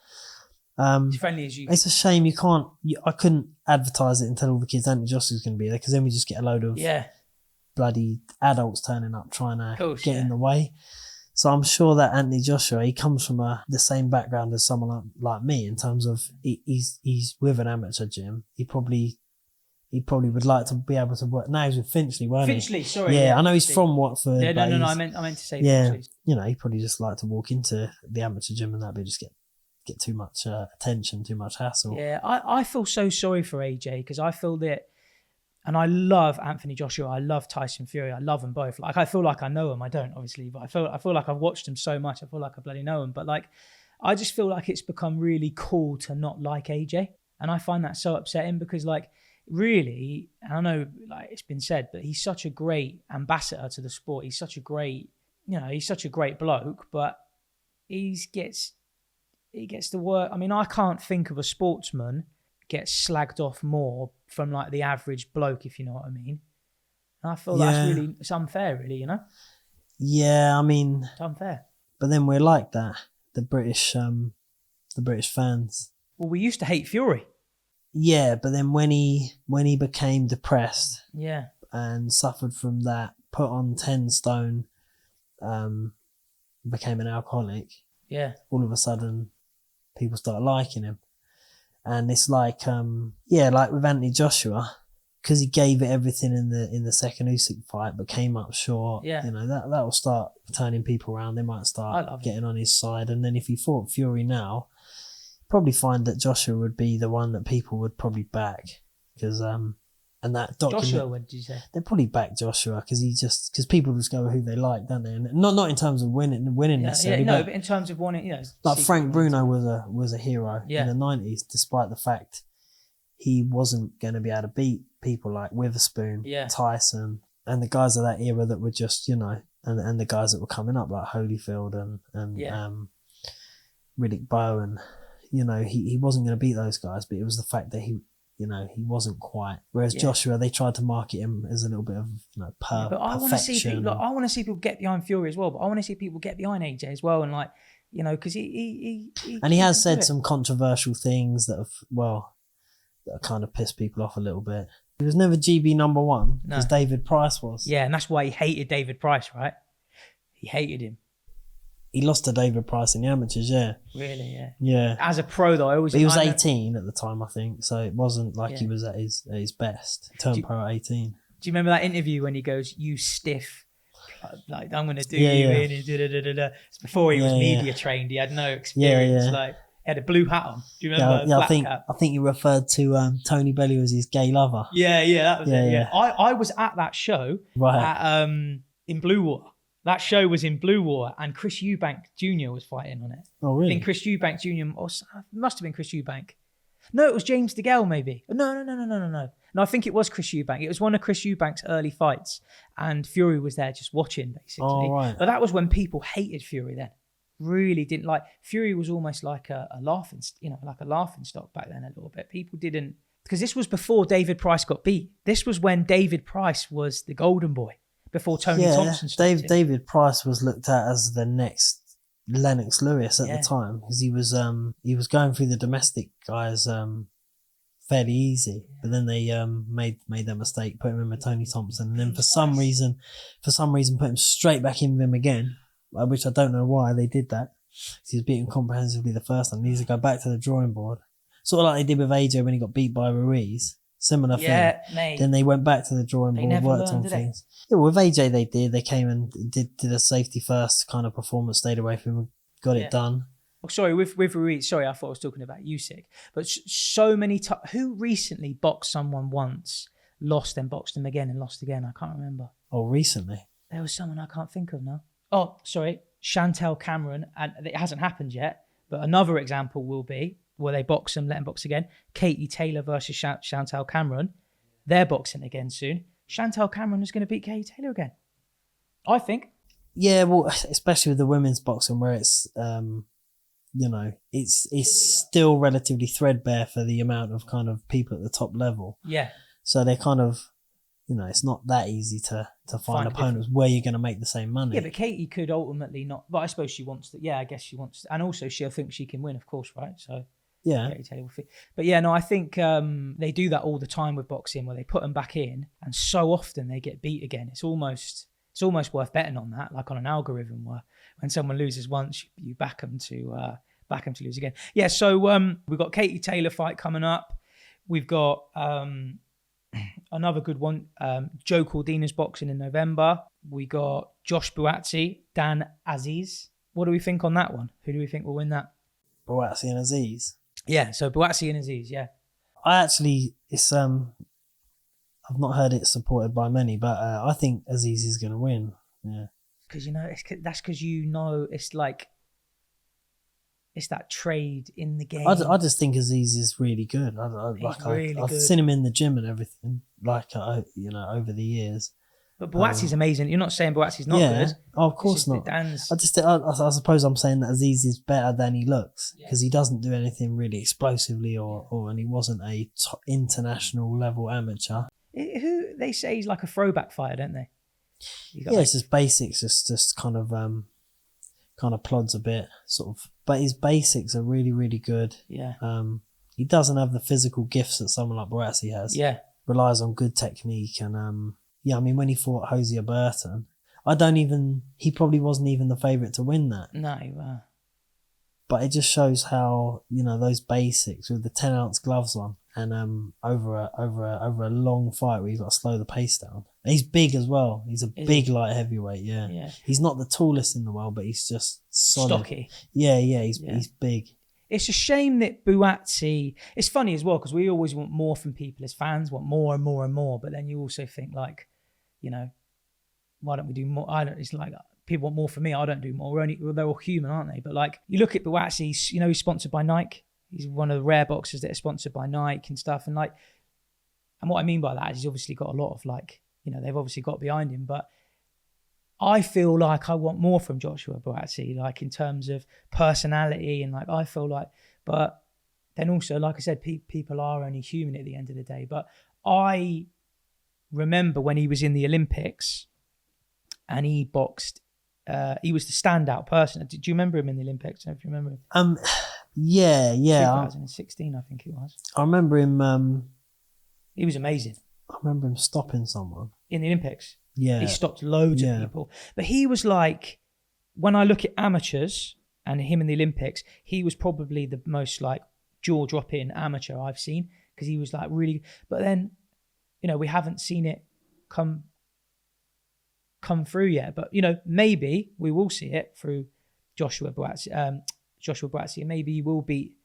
as friendly as you. It's a shame you can't. I couldn't advertise it and tell all the kids Anthony Joshua's going to be there, because then we just get a load of bloody adults turning up trying to get in the way. So I'm sure that Anthony Joshua, he comes from the same background as someone like me, in terms of he's with an amateur gym. He probably would like to be able to work. No, he's with Finchley, weren't he? Finchley, sorry. Yeah, I know he's from Watford. Yeah, no, I meant to say Finchley. You know, he probably just like to walk into the amateur gym and that, but just get too much attention, too much hassle. Yeah, I feel so sorry for AJ, because I feel that. And I love Anthony Joshua. I love Tyson Fury. I love them both. Like, I feel like I know them. I don't, obviously, but I feel like I've watched them so much. I feel like I bloody know them. But like, I just feel like it's become really cool to not like AJ, and I find that so upsetting, because like, really, and I know like it's been said, but he's such a great ambassador to the sport. He's such a great bloke, but he gets the work. I mean, I can't think of a sportsman get slagged off more from like the average bloke, if you know what I mean. And I feel it's unfair, really, you know? Yeah, I mean, it's unfair. But then we're like that, the British fans. Well, we used to hate Fury. Yeah, but then when he became depressed, and suffered from that, put on 10 stone, became an alcoholic. Yeah. All of a sudden, people start liking him. And it's like, like with Anthony Joshua, because he gave it everything in the second Usyk fight, but came up short. Yeah. You know, that will start turning people around. They might start getting on his side. And then if he fought Fury now, probably find that Joshua would be the one that people would probably back, because and that document. Joshua, what did you say? They probably back Joshua because people just go with who they like, don't they? And not in terms of winning necessarily. But in terms of wanting, like Frank Bruno was a hero in the 90s, despite the fact he wasn't going to be able to beat people like Witherspoon, Tyson, and the guys of that era that were just, and the guys that were coming up like Holyfield and Riddick Bowe, and he wasn't going to beat those guys, but it was the fact that he wasn't quite. Whereas Joshua, they tried to market him as a little bit of but I want to see people. I want to see people get behind Fury as well. But I want to see people get behind AJ as well, and because he has said some controversial things that have kind of pissed people off a little bit. He was never GB number one, as David Price was. Yeah, and that's why he hated David Price, right? He hated him. He lost to David Price in the amateurs, yeah. Really, yeah. Yeah. As a pro, though, he was 18 at the time, I think, so it wasn't like he was at his best. He turned pro at 18. Do you remember that interview when he goes, "You stiff, like I'm going to do you in," It's before he was media trained. He had no experience. Like, he had a blue hat on. Do you remember? I think he referred to Tony Bellew as his gay lover. Yeah, that was it. Yeah. I was at that show in Blue Water. That show was in Blue Water, and Chris Eubank Jr. was fighting on it. Oh, really? I think Chris Eubank Jr. Must have been Chris Eubank. No, it was James DeGale, maybe. No. No, I think it was Chris Eubank. It was one of Chris Eubank's early fights, and Fury was there just watching, basically. Oh, right. But that was when people hated Fury then. Really didn't like. Fury was almost like a laughing, like a laughing stock back then a little bit. People didn't, because this was before David Price got beat. This was when David Price was the golden boy. Before Tony Thompson started. David Price was looked at as the next Lennox Lewis at the time, because he was going through the domestic guys fairly easy, but then they made that mistake, put him in with Tony Thompson, and then for some reason put him straight back in with him again, which I don't know why they did that. He was beaten comprehensively the first time. He needs to go back to the drawing board, sort of like they did with AJ when he got beat by Ruiz. Similar Yeah, thing. mate. Then they went back to the drawing board, never worked learned, on did they? things. Yeah, with AJ they did. They came and did a safety first kind of performance, stayed away from him, got it done. Oh, sorry, with Ruiz. Sorry, I thought I was talking about Usyk. But so many times, who recently boxed someone once, lost, then boxed him again and lost again? I can't remember. Oh, recently? There was someone I can't think of now. Oh, sorry, Chantel Cameron, and it hasn't happened yet. But another example will be where they box him, let him box again. Katie Taylor versus Chantel Cameron. They're boxing again soon. Chantel Cameron is going to beat Katie Taylor again, I think. Yeah, well, especially with the women's boxing where it's, you know, it's still relatively threadbare for the amount of kind of people at the top level. Yeah. So they're kind of, you know, it's not that easy to find opponents where you're going to make the same money. Yeah, but Katie could ultimately not. But I suppose she wants to. Yeah, I guess she wants to. And also she'll think she can win, of course, right? So yeah. Katie Taylor will fit. But yeah, no, I think they do that all the time with boxing where they put them back in and so often they get beat again. It's almost worth betting on that, like on an algorithm where when someone loses once, you back them to lose again. Yeah, so we've got Katie Taylor fight coming up. We've got another good one, Joe Cordina's boxing in November. We got Josh Buatsi, Dan Azeez. What do we think on that one? Who do we think will win that? Buatsi and Azeez. Yeah, so Buatsi and Azeez, yeah. It's I've not heard it supported by many, but I think Azeez is going to win. Yeah, because that's because it's like it's that trade in the game. I just think Azeez is really good. I've seen him in the gym and everything, over the years. But Buatsi's amazing. You're not saying Buatsi's not good. Oh, of course not. I suppose I'm saying that Azeez is better than he looks because he doesn't do anything really explosively and he wasn't a international level amateur. Who they say he's like a throwback fighter, don't they? It's just basics, just kind of plods a bit, sort of. But his basics are really, really good. Yeah. He doesn't have the physical gifts that someone like Buatsi has. Yeah. Relies on good technique and when he fought Hosea Burton, he probably wasn't even the favourite to win that. No. But it just shows how, those basics with the 10-ounce gloves on and over a long fight where he's got to slow the pace down. And he's big as well. He's a big light heavyweight, yeah. He's not the tallest in the world, but he's just solid. Stocky. Yeah, he's big. It's a shame that Buatsi... It's funny as well because we always want more from people as fans, want more and more and more, but then you also think like, why don't we do more? It's like people want more from me. I don't do more. They're all human, aren't they? But like you look at Buatsi, he's sponsored by Nike. He's one of the rare boxers that are sponsored by Nike and stuff. And what I mean by that is he's obviously got a lot of they've obviously got behind him. But I feel like I want more from Joshua Buatsi, in terms of personality and I feel like, but then also, like I said, people are only human at the end of the day. But I remember when he was in the Olympics and he boxed, he was the standout person. Do you remember him in the Olympics? If you remember him? Yeah. 2016, I think it was. I remember him. He was amazing. I remember him stopping someone. In the Olympics? Yeah. He stopped loads of people. But he was when I look at amateurs and him in the Olympics, he was probably the most jaw-dropping amateur I've seen because he was really... But then, we haven't seen it come through yet. But, maybe we will see it through Joshua Buatsi, and maybe he will beat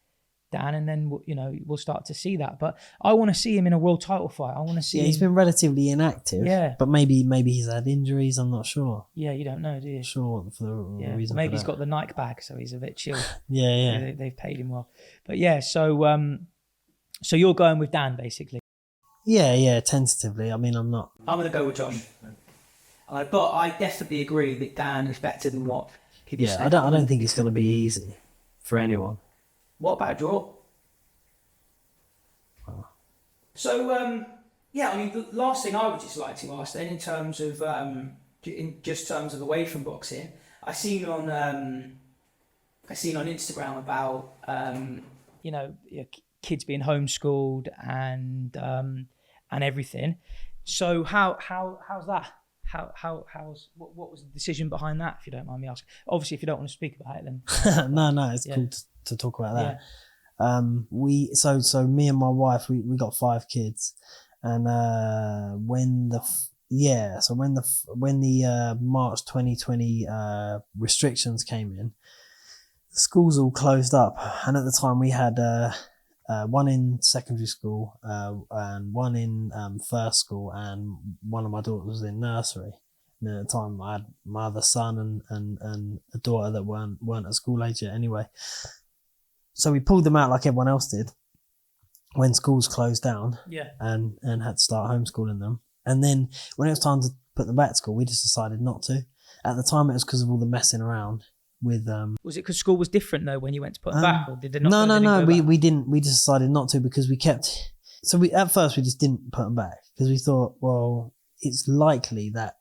Dan, and then we'll start to see that. But I want to see him in a world title fight. I want to see. Yeah, he's been relatively inactive. Yeah, but maybe he's had injuries. I'm not sure. Yeah, you don't know, do you? Sure for the reason. Maybe he's got the Nike bag, so he's a bit chill. yeah. They've paid him well. But yeah, so you're going with Dan basically. Yeah, tentatively. I mean, I'm not. I'm going to go with Josh. But I definitely agree that Dan is better than what people say. I don't think it's going to be easy for anyone. What about a draw? Oh. So, the last thing I would just like to ask then, in terms of terms of away from boxing, I seen on Instagram about kids being homeschooled and everything. So how's that? What was the decision behind that, if you don't mind me asking? Obviously, if you don't want to speak about it, then no, it's cool to talk about that. So me and my wife, we got 5 kids, and when the March 2020 restrictions came in, the schools all closed up, and at the time we had one in secondary school and one in first school, and one of my daughters was in nursery. And at the time I had my other son and a daughter that weren't at school age yet anyway. So we pulled them out like everyone else did when schools closed down, and had to start homeschooling them. And then when it was time to put them back to school, we just decided not to. At the time, it was because of all the messing around with. Was it because school was different though when you went to put them back, or did they not? No. We didn't. We just decided not to because we kept. So at first we just didn't put them back because we thought, well, it's likely that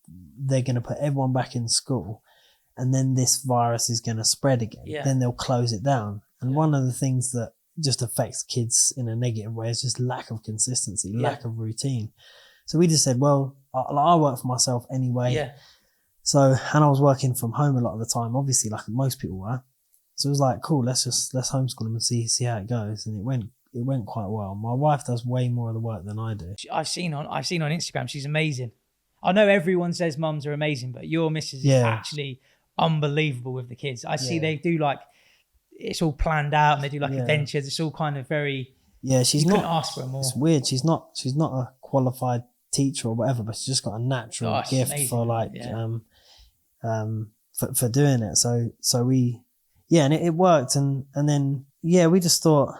they're going to put everyone back in school, and then this virus is going to spread again. Yeah. Then they'll close it down. And one of the things that just affects kids in a negative way is just lack of consistency, lack of routine. So we just said, well, I work for myself anyway. Yeah. So, and I was working from home a lot of the time, obviously, like most people were. So it was like, cool, let's homeschool them and see how it goes. And it went quite well. My wife does way more of the work than I do. I've seen on Instagram, she's amazing. I know everyone says mums are amazing, but your missus is actually unbelievable with the kids. I see they do like, it's all planned out, and they do like adventures. It's all kind of very. Yeah, she's not. Couldn't ask for more. It's weird. She's not a qualified teacher or whatever, but she's just got a natural gift for like for doing it. So we and it worked, and then we just thought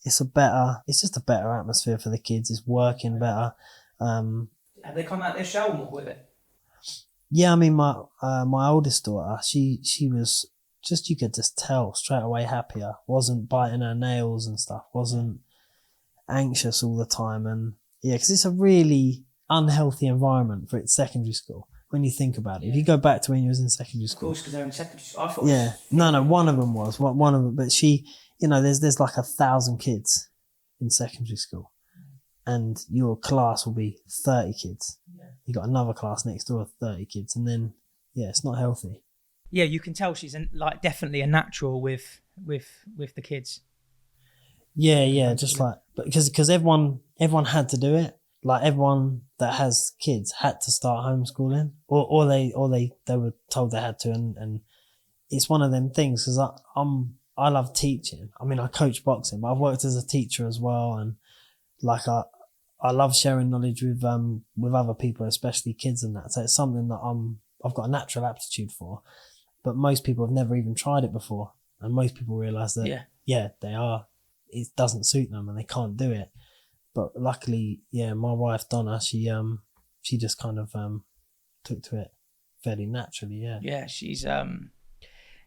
it's just a better atmosphere for the kids. It's working better. Have they come out their shell more with it? Yeah, I mean my oldest daughter, she was. Just you could just tell straight away happier, wasn't biting her nails and stuff, wasn't anxious all the time. And because it's a really unhealthy environment for its secondary school when you think about it. If you go back to when you was in secondary school. Of course, because they're in secondary school. I thought No, one of them was. One of them, but she, there's like 1,000 kids in secondary school, and your class will be 30 kids. Yeah. You got another class next door of 30 kids, and then it's not healthy. Yeah, you can tell she's definitely a natural with the kids. Yeah, just like because everyone had to do it. Like everyone that has kids had to start homeschooling, or they were told they had to, and it's one of them things because I love teaching. I mean, I coach boxing, but I've worked as a teacher as well, and like I love sharing knowledge with other people, especially kids and that. So it's something that I've got a natural aptitude for. But most people have never even tried it before. And most people realise that, it doesn't suit them and they can't do it. But luckily, my wife, Donna, she just kind of took to it fairly naturally, Yeah, she's,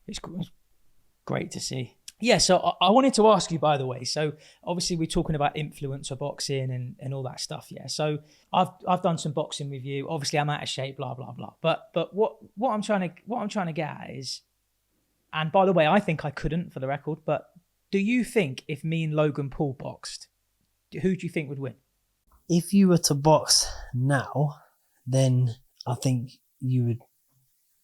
it's great to see. Yeah, so I wanted to ask you, by the way, so obviously we're talking about influencer boxing and all that stuff, yeah. So I've done some boxing with you. Obviously I'm out of shape, blah blah blah. But what I'm trying to get at is, and by the way, I think I couldn't, for the record. But do you think if me and Logan Paul boxed, who do you think would win? If you were to box now, then I think you would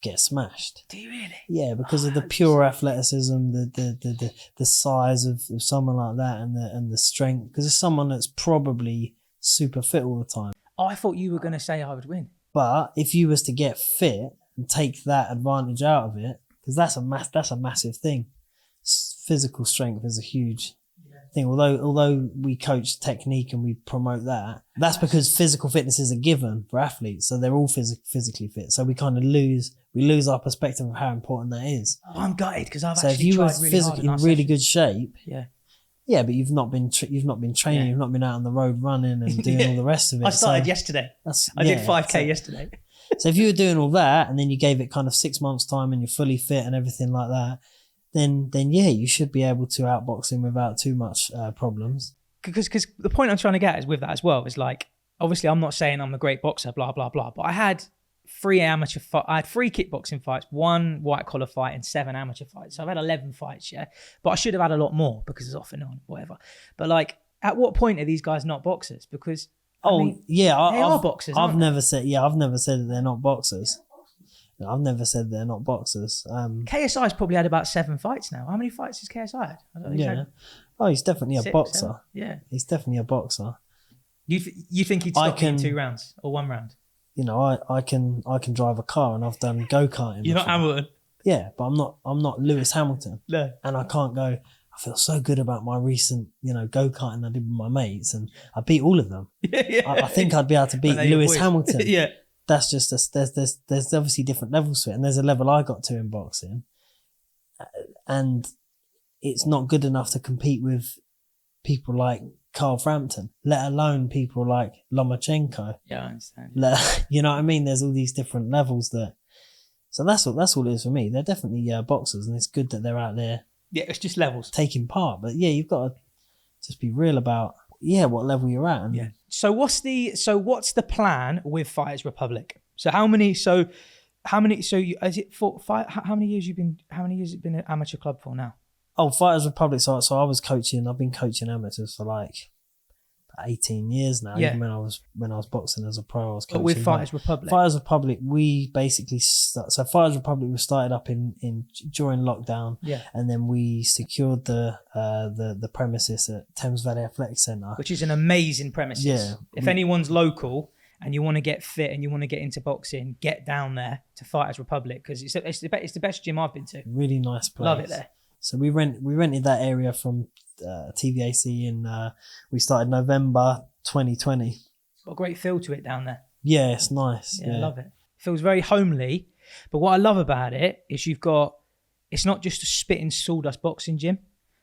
get smashed. Do you really? Yeah, because of the pure athleticism, the size of someone like that, and the strength. Because it's someone that's probably super fit all the time. Oh, I thought you were going to say I would win. But if you was to get fit and take that advantage out of it, because that's a massive thing. Physical strength is a huge thing. Although we coach technique and we promote that, that's because physical fitness is a given for athletes. So they're all physically fit. So we kind of lose our perspective of how important that is. Oh, I'm gutted because I've actually tried really hard. So if you were physically in really good shape, yeah, but you've not been training, you've not been out on the road running and doing all the rest of it. I started yesterday. I did 5K yesterday. So if you were doing all that and then you gave it kind of 6 months time and you're fully fit and everything like that, then you should be able to outbox him without too much problems. Because the point I'm trying to get is with that as well is like, obviously I'm not saying I'm a great boxer, blah blah blah, but I had 3 kickboxing fights, 1 white collar fight, and 7 amateur fights. So I've had 11 fights, yeah. But I should have had a lot more because it's off and on, whatever. But like, at what point are these guys not boxers? Because they are boxers. I've never said that they're not boxers. I've never said they're not boxers. KSI's probably had about 7 fights now. How many fights has KSI had? I don't know, Yeah. Oh, he's definitely a boxer. 7? Yeah. He's definitely a boxer. You think he'd stop you in 2 rounds or 1 round? You know, I can drive a car, and I've done go-karting. You're not Hamilton. Yeah, but I'm not Lewis Hamilton. No. And I can't go, I feel so good about my recent, go-karting I did with my mates, and I beat all of them. Yeah. I think I'd be able to beat Lewis Hamilton. Yeah. That's just, there's obviously different levels to it, and there's a level I got to in boxing, and it's not good enough to compete with people like Carl Frampton, let alone people like Lomachenko. Yeah, I understand. You know what I mean? There's all these different levels so that's all it is for me. They're definitely boxers, and it's good that they're out there. Yeah, it's just levels. Taking part. But yeah, you've got to just be real about, what level you're at. And yeah. So what's the plan with Fighters Republic? Is it 4, 5, how many years has it been an amateur club for now? Oh, Fighters Republic. So I've been coaching amateurs for like 18 years now. Yeah. Even when I was boxing as a pro, I was coaching. But with Fighters Republic. Fighters Republic, we basically Fighters Republic was started up in during lockdown. Yeah. And then we secured the premises at Thames Valley Athletic Centre, which is an amazing premises. Yeah. If anyone's local and you want to get fit and you want to get into boxing, get down there to Fighters Republic, because it's the best gym I've been to. Really nice place. Love it there. So we rented that area from TVAC, and we started November 2020. It's got a great feel to it down there. Yeah, it's nice. Yeah, I love it. It feels very homely. But what I love about it is it's not just a spitting sawdust boxing gym.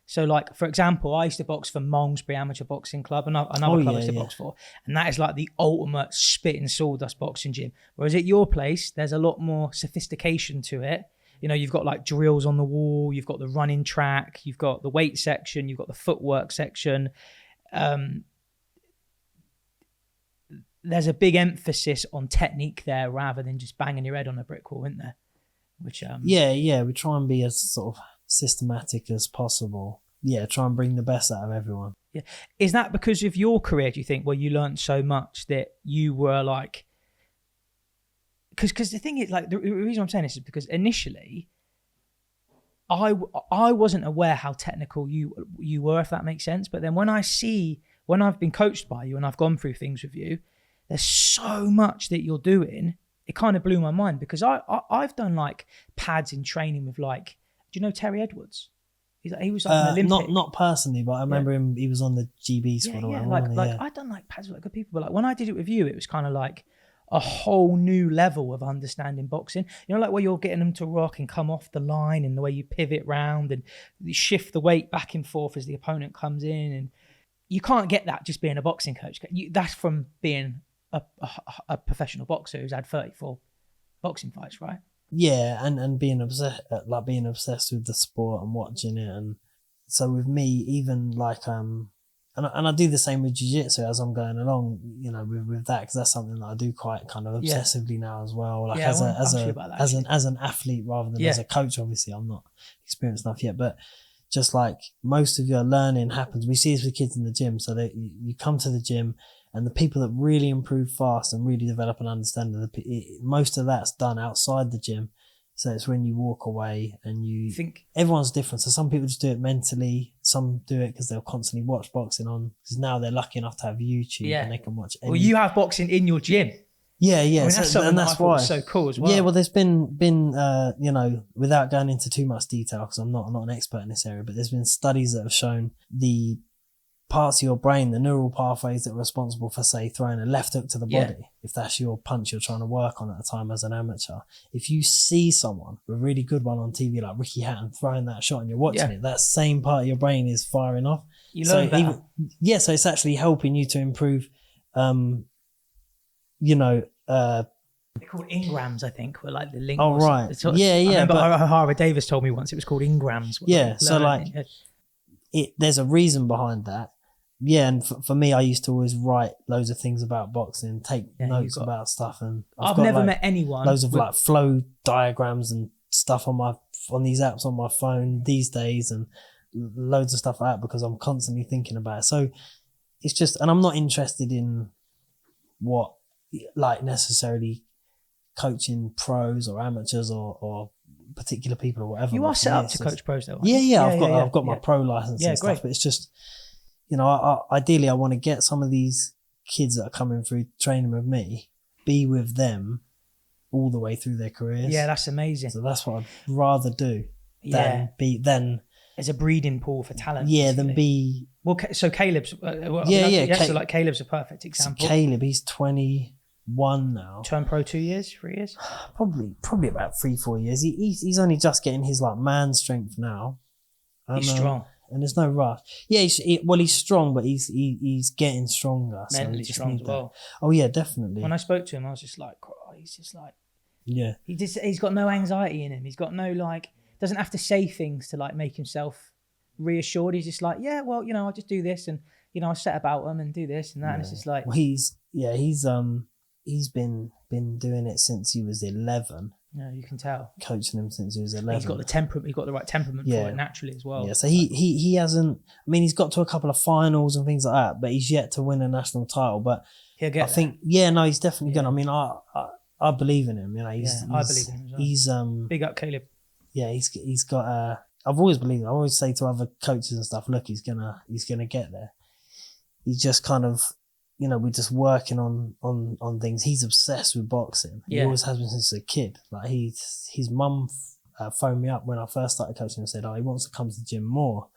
So like, for example, I used to box for Malmesbury Amateur Boxing Club, another club I used to box for. And that is like the ultimate spitting sawdust boxing gym. Whereas at your place, there's a lot more sophistication to it. You know, you've got like drills on the wall, you've got the running track, you've got the weight section, you've got the footwork section. There's a big emphasis on technique there rather than just banging your head on a brick wall, isn't there? Which we try and be as sort of systematic as possible. Yeah, try and bring the best out of everyone. Yeah. Is that because of your career, do you think, where you learned so much that you were like... Because the thing is, like, the reason I'm saying this is because initially, I wasn't aware how technical you were, if that makes sense. But then when I've been coached by you and I've gone through things with you, there's so much that you're doing. It kind of blew my mind, because I've done like pads in training with, like, do you know Terry Edwards? He was like an Olympic. Not personally, but I remember him. He was on the GB squad. I've done like pads with like good people, but like when I did it with you, it was kind of like a whole new level of understanding boxing. You know, like where you're getting them to rock and come off the line, and the way you pivot round and you shift the weight back and forth as the opponent comes in. And you can't get that just being a boxing coach. That's from being a professional boxer who's had 34 boxing fights, right? Yeah, and being obsessed with the sport and watching it. And so with me, even like and I do the same with jiu-jitsu as I'm going along, you know, with that, because that's something that I do quite kind of obsessively now as well. Like as an athlete rather than as a coach. Obviously, I'm not experienced enough yet, but just like most of your learning happens. We see this with kids in the gym. So that you come to the gym, and the people that really improve fast and really develop an understanding, most of that's done outside the gym. So it's when you walk away and you think everyone's different. So some people just do it mentally. Some do it because they'll constantly watch boxing on, because now they're lucky enough to have YouTube and they can watch. Well, you have boxing in your gym. Yeah. I mean, that's something that's why it's so cool as well. Yeah, well, there's been you know, without going into too much detail, because I'm not an expert in this area, but there's been studies that have shown the parts of your brain, the neural pathways that are responsible for, say, throwing a left hook to the body, if that's your punch you're trying to work on at the time as an amateur. If you see someone, a really good one on TV like Ricky Hatton, throwing that shot and you're watching it, that same part of your brain is firing off. You learn better. So it's actually helping you to improve, you know... They're called Ingrams, I think, were like the link. Oh, right. I remember O'Hara Davis told me once it was called Ingrams. Yeah, so like, there's a reason behind that. Yeah, and for me, I used to always write loads of things about boxing, take notes about stuff, and I've never met anyone. Loads of like flow diagrams and stuff on these apps on my phone these days, and loads of stuff like that, because I'm constantly thinking about it. So it's just, and I'm not interested in what like necessarily coaching pros or amateurs or particular people or whatever. You are set up to coach pros though. Yeah. I've got my pro license and stuff, great. but it's just, you know, ideally I want to get some of these kids that are coming through training with me, be with them all the way through their careers. Yeah, that's amazing. So that's what I'd rather do than as a breeding pool for talent. Yeah, basically. than be. Well, so Caleb's. So like Caleb's a perfect example. So Caleb, he's 21 now. Turned pro 2 years, 3 years. Probably about 3-4 years. He's only just getting his like man strength now. He's strong. And there's no rush. Yeah, he's strong, but he's getting stronger. Mentally strong as well. Oh yeah, definitely. When I spoke to him, I was just like, oh, he's just like, yeah. He's got no anxiety in him. He's got no doesn't have to say things to like make himself reassured. He's just like, yeah, well, you know, I'll just do this and you know, I set about him and do this and that. Yeah. And it's just like, well, he's been doing it since he was 11. Yeah, you can tell. Coaching him since he was 11. He's got the temperament. He's got the right temperament for it naturally as well. Yeah, so he hasn't. I mean, he's got to a couple of finals and things like that, but he's yet to win a national title. But he'll get. He's definitely gonna. I mean, I believe in him. You know, I believe in him as well. He's big up Caleb. Yeah, he's got. I've always believed. I always say to other coaches and stuff, look, he's gonna get there. He just kind of. You know, we're just working on things. He's obsessed with boxing. He always has been since a kid. Like his mum phoned me up when I first started coaching and said, "Oh, he wants to come to the gym more.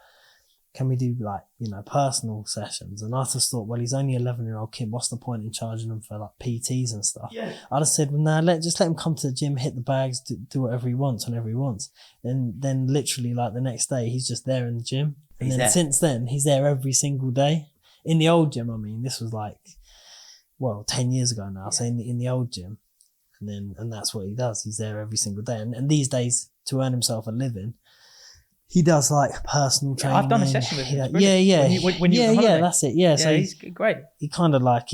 Can we do like personal sessions?" And I just thought, well, he's only 11-year-old kid. What's the point in charging him for like PTs and stuff? Yeah. I just said, well, nah, just let him come to the gym, hit the bags, do whatever he wants whenever he wants. And then literally like the next day, he's just there in the gym. And then since then, he's there every single day. In the old gym, I mean, this was like, 10 years ago now. Yeah. So in the old gym, and that's what he does. He's there every single day. And these days, to earn himself a living, he does like personal training. I've done a session with him. When that's it. Yeah, so he's great. He kind of like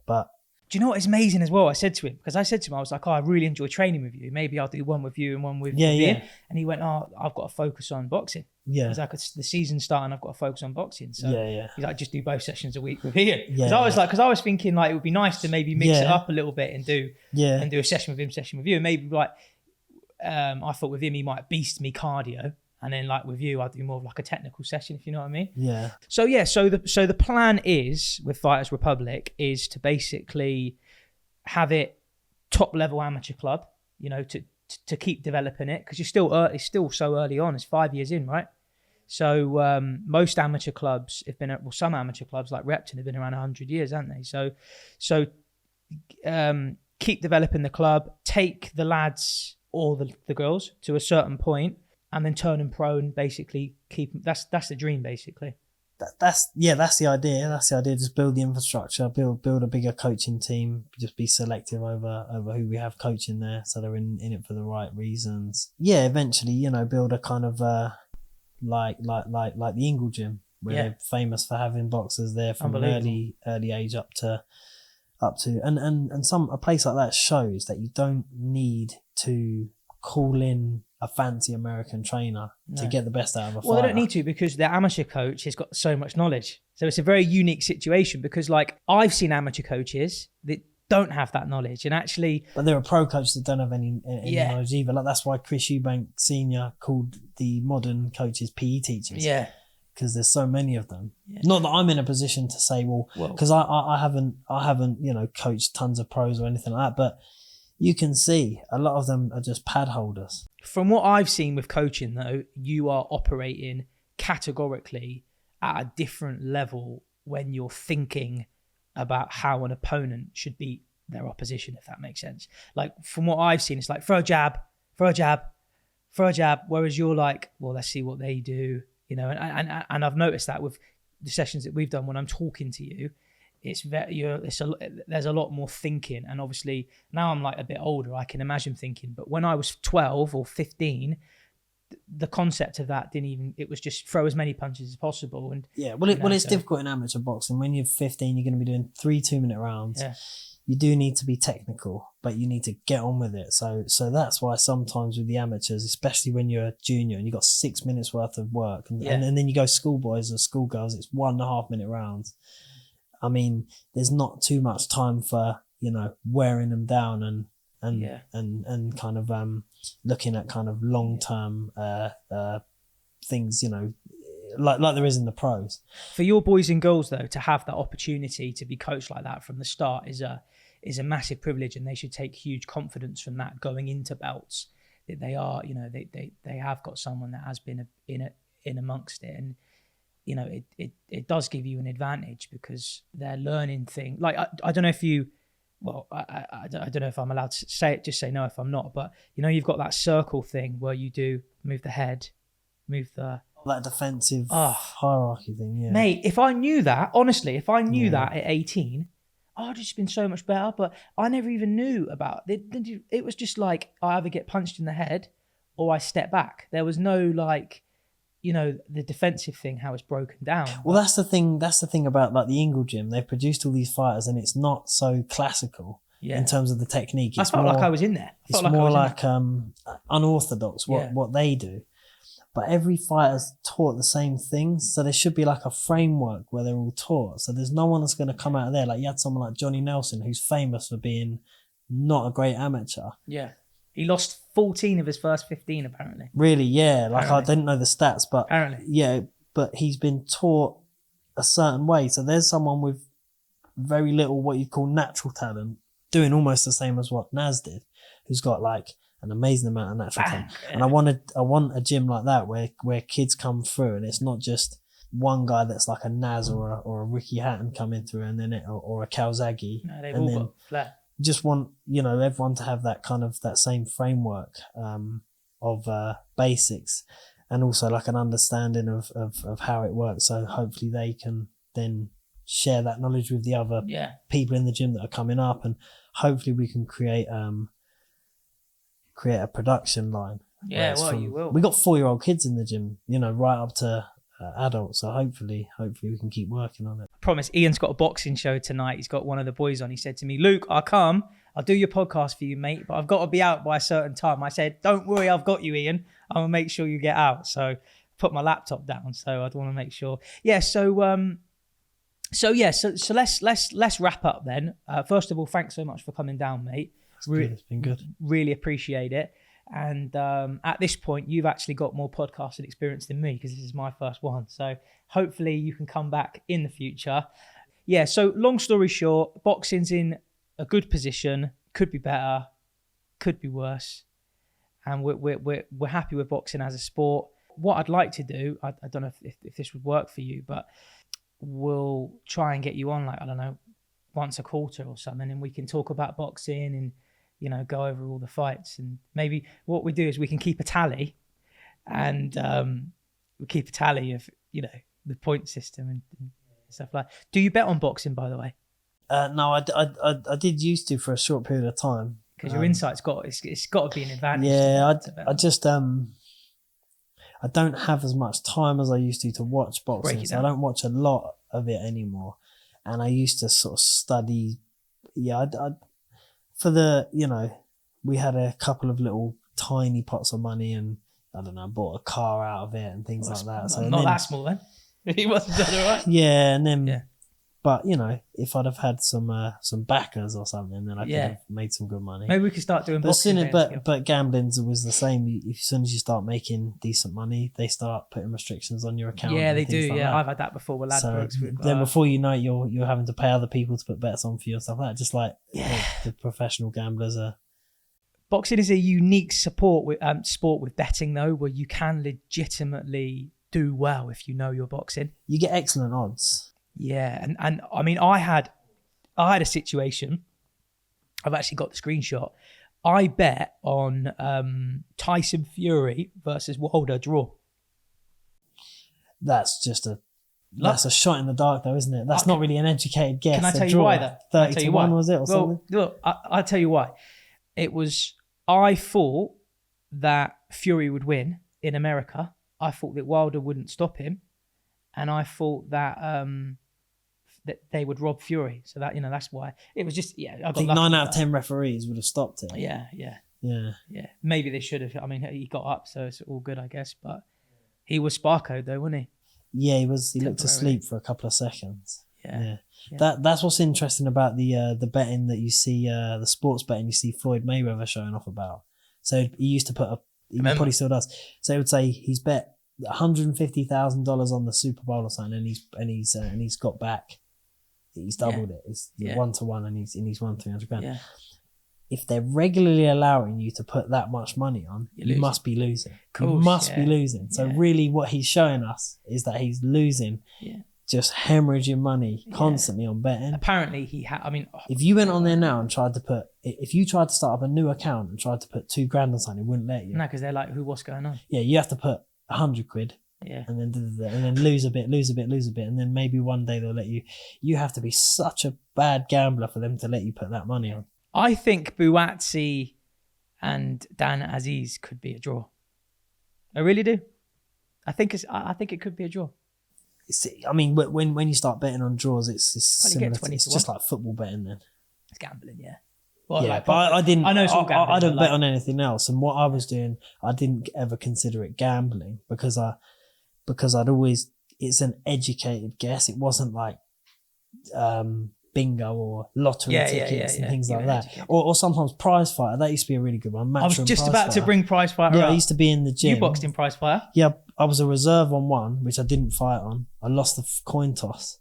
but. Do you know what is amazing as well? I said to him, I was like, oh, I really enjoy training with you. Maybe I'll do one with you and one with Ian. And he went, oh, I've got to focus on boxing. Yeah. He's like, the season's starting, I've got to focus on boxing. So he's like, just do both sessions a week with Ian. Because I was thinking like, it would be nice to maybe mix it up a little bit and do a session with him, session with you. And maybe like, I thought with him, he might beast me cardio. And then like with you, I'd do more of like a technical session, if you know what I mean. Yeah. So the plan is with Fighters Republic is to basically have it top level amateur club, you know, to keep developing it because it's still so early on. It's 5 years in, right? So most amateur clubs have been some amateur clubs like Repton have been around 100 years, haven't they? So keep developing the club, take the lads or the girls to a certain point. And then turn them pro and basically keep them. That's the dream, basically. That's the idea. That's the idea. Just build the infrastructure, build a bigger coaching team. Just be selective over who we have coaching there, so they're in it for the right reasons. Yeah, eventually, build a kind of like the Ingle Gym, where they're famous for having boxers there from an early age up to and a place like that shows that you don't need to call in a fancy American trainer to get the best out of a fighter. Well, they don't need to because their amateur coach has got so much knowledge. So it's a very unique situation because like I've seen amateur coaches that don't have that knowledge and actually... But there are pro coaches that don't have any knowledge either. Like that's why Chris Eubank Sr. called the modern coaches PE teachers. Yeah. Because there's so many of them. Yeah. Not that I'm in a position to say, because I haven't coached tons of pros or anything like that, but you can see a lot of them are just pad holders. From what I've seen with coaching, though, you are operating categorically at a different level when you're thinking about how an opponent should beat their opposition, if that makes sense. Like, from what I've seen, it's like, throw a jab, whereas you're like, well, let's see what they do, and I've noticed that with the sessions that we've done when I'm talking to you, there's a lot more thinking, and obviously now I'm like a bit older, I can imagine thinking. But when I was 12 or 15, the concept of that it was just throw as many punches as possible. And it's difficult in amateur boxing. When you're 15, you're going to be doing 3 2-minute rounds. Yeah. You do need to be technical, but you need to get on with it. So that's why sometimes with the amateurs, especially when you're a junior and you've got 6 minutes worth of work, and then you go schoolboys or schoolgirls, it's 1.5 minute rounds. I mean, there's not too much time for, wearing them down and kind of looking at kind of long-term things, you know, like there is in the pros. For your boys and girls though, to have that opportunity to be coached like that from the start is a massive privilege, and they should take huge confidence from that going into bouts, that they are, you know, they have got someone that has been in amongst it. And you know, it does give you an advantage because they're learning things. Like, I don't know if you, well, I don't know if I'm allowed to say it, just say no if I'm not, but you know, you've got that circle thing where you do move the head, move the... That defensive hierarchy thing, yeah. Mate, if I knew that, honestly, if I knew that at 18, I'd just been so much better, but I never even knew about it. It was just like, I either get punched in the head or I step back. There was no like, you know, the defensive thing, how it's broken down. Well, that's the thing about like the Ingle gym. They've produced all these fighters and it's not so classical in terms of the technique. I felt like I was in there. It's more like unorthodox what they do. But every fighter's taught the same things. So there should be like a framework where they're all taught. So there's no one that's going to come out of there. Like you had someone like Johnny Nelson, who's famous for being not a great amateur. Yeah. He lost 14 of his first 15, apparently. Really, yeah. Like I didn't know the stats, but apparently. Yeah, but he's been taught a certain way. So there's someone with very little what you call natural talent doing almost the same as what Naz did, who's got like an amazing amount of natural talent. And I want a gym like that where kids come through and it's not just one guy that's like a Naz or a Ricky Hatton coming through and then or a Calzaghe. No, they've all got flair. Just want, you know, everyone to have that kind of that same framework of basics and also like an understanding of how it works. So hopefully they can then share that knowledge with the other people in the gym that are coming up, and hopefully we can create a production line. Yeah, well, you will. We got 4-year-old kids in the gym, you know, right up to adults. So hopefully we can keep working on it. I promise. Ian's got a boxing show tonight. He's got one of the boys on. He said to me, Luke, I'll do your podcast for you, mate, but I've got to be out by a certain time. I said, don't worry, I've got you, Ian. I'm gonna make sure you get out. So put my laptop down. So I'd want to make sure. Yeah. So let's wrap up then. First of all, thanks so much for coming down, mate. It's been good. Really appreciate it. And at this point, you've actually got more podcasting experience than me because this is my first one. So hopefully you can come back in the future. Yeah, so long story short, boxing's in a good position. Could be better, could be worse. And we're happy with boxing as a sport. What I'd like to do, I don't know if this would work for you, but we'll try and get you on, like, I don't know, once a quarter or something, and we can talk about boxing and, you know, go over all the fights. And maybe what we do is we can keep a tally, and we keep a tally of, you know, the point system and stuff like that. Do you bet on boxing, by the way? No, I did used to for a short period of time. Because your insight's it's got to be an advantage. Yeah, I just I don't have as much time as I used to watch boxing. So I don't watch a lot of it anymore. And I used to sort of study. Yeah, for the, you know, we had a couple of little tiny pots of money, and I don't know, bought a car out of it and things like that. So not that small then. He wasn't done all right. Yeah, and then but you know, if I'd have had some backers or something, then I could have made some good money. Maybe we could start doing boxing. But gambling's was the same. As soon as you start making decent money, they start putting restrictions on your account. Yeah, they do. Like yeah, that. I've had that before with Ladbrokes. So then before you know it, you're having to pay other people to put bets on for you and stuff like that. Just like the professional gamblers are. Boxing is a unique sport with betting though, where you can legitimately do well if you know your boxing. You get excellent odds. Yeah, and I mean, I had a situation. I've actually got the screenshot. I bet on Tyson Fury versus Wilder draw. That's just that's a shot in the dark, though, isn't it? That's not really an educated guess. Can I tell you why, though? 30-1 was it, or something? Look, I'll tell you why. It was. I thought that Fury would win in America. I thought that Wilder wouldn't stop him, and I thought that that they would rob Fury. So that, you know, that's why it was just I think 9 out of 10 referees would have stopped it. Yeah. Maybe they should have. I mean, he got up, so it's all good, I guess. But he was sparkoed though, wasn't he? Yeah, he was. He looked asleep for a couple of seconds. Yeah. That's what's interesting about the betting that you see, the sports betting you see Floyd Mayweather showing off about. So he used to put he probably still does. So it would say he's bet $150,000 on the Super Bowl or something, and he's got back. He's doubled it. It's 1-to-1, and he's won 300 grand. Yeah. If they're regularly allowing you to put that much money on, you must be losing. You must be losing. So really, what he's showing us is that he's losing. Yeah. Just hemorrhaging money constantly on betting. Apparently if you went on there now and if you tried to start up a new account and tried to put $2,000 on something, it wouldn't let you. No, because they're like, what's going on? Yeah, you have to put 100 quid. Yeah. And then lose a bit, and then maybe one day they'll let you. You have to be such a bad gambler for them to let you put that money on. I think Buatsi and Dan Azeez could be a draw. I really do. I think it could be a draw. When you start betting on draws, it's similar. It's just like football betting then. It's gambling, yeah. Well, yeah, but I didn't. I know it's all gambling. I don't bet on anything else, and what I was doing, I didn't ever consider it gambling because I'd always. It's an educated guess. It wasn't like bingo or lottery tickets and things like that, or sometimes Prize Fighter. That used to be a really good one. I was just about to bring Prize Fighter. Yeah, I used to be in the gym. You boxed in Prize Fighter. Yeah, I was a reserve on one, which I didn't fight on. I lost the coin toss.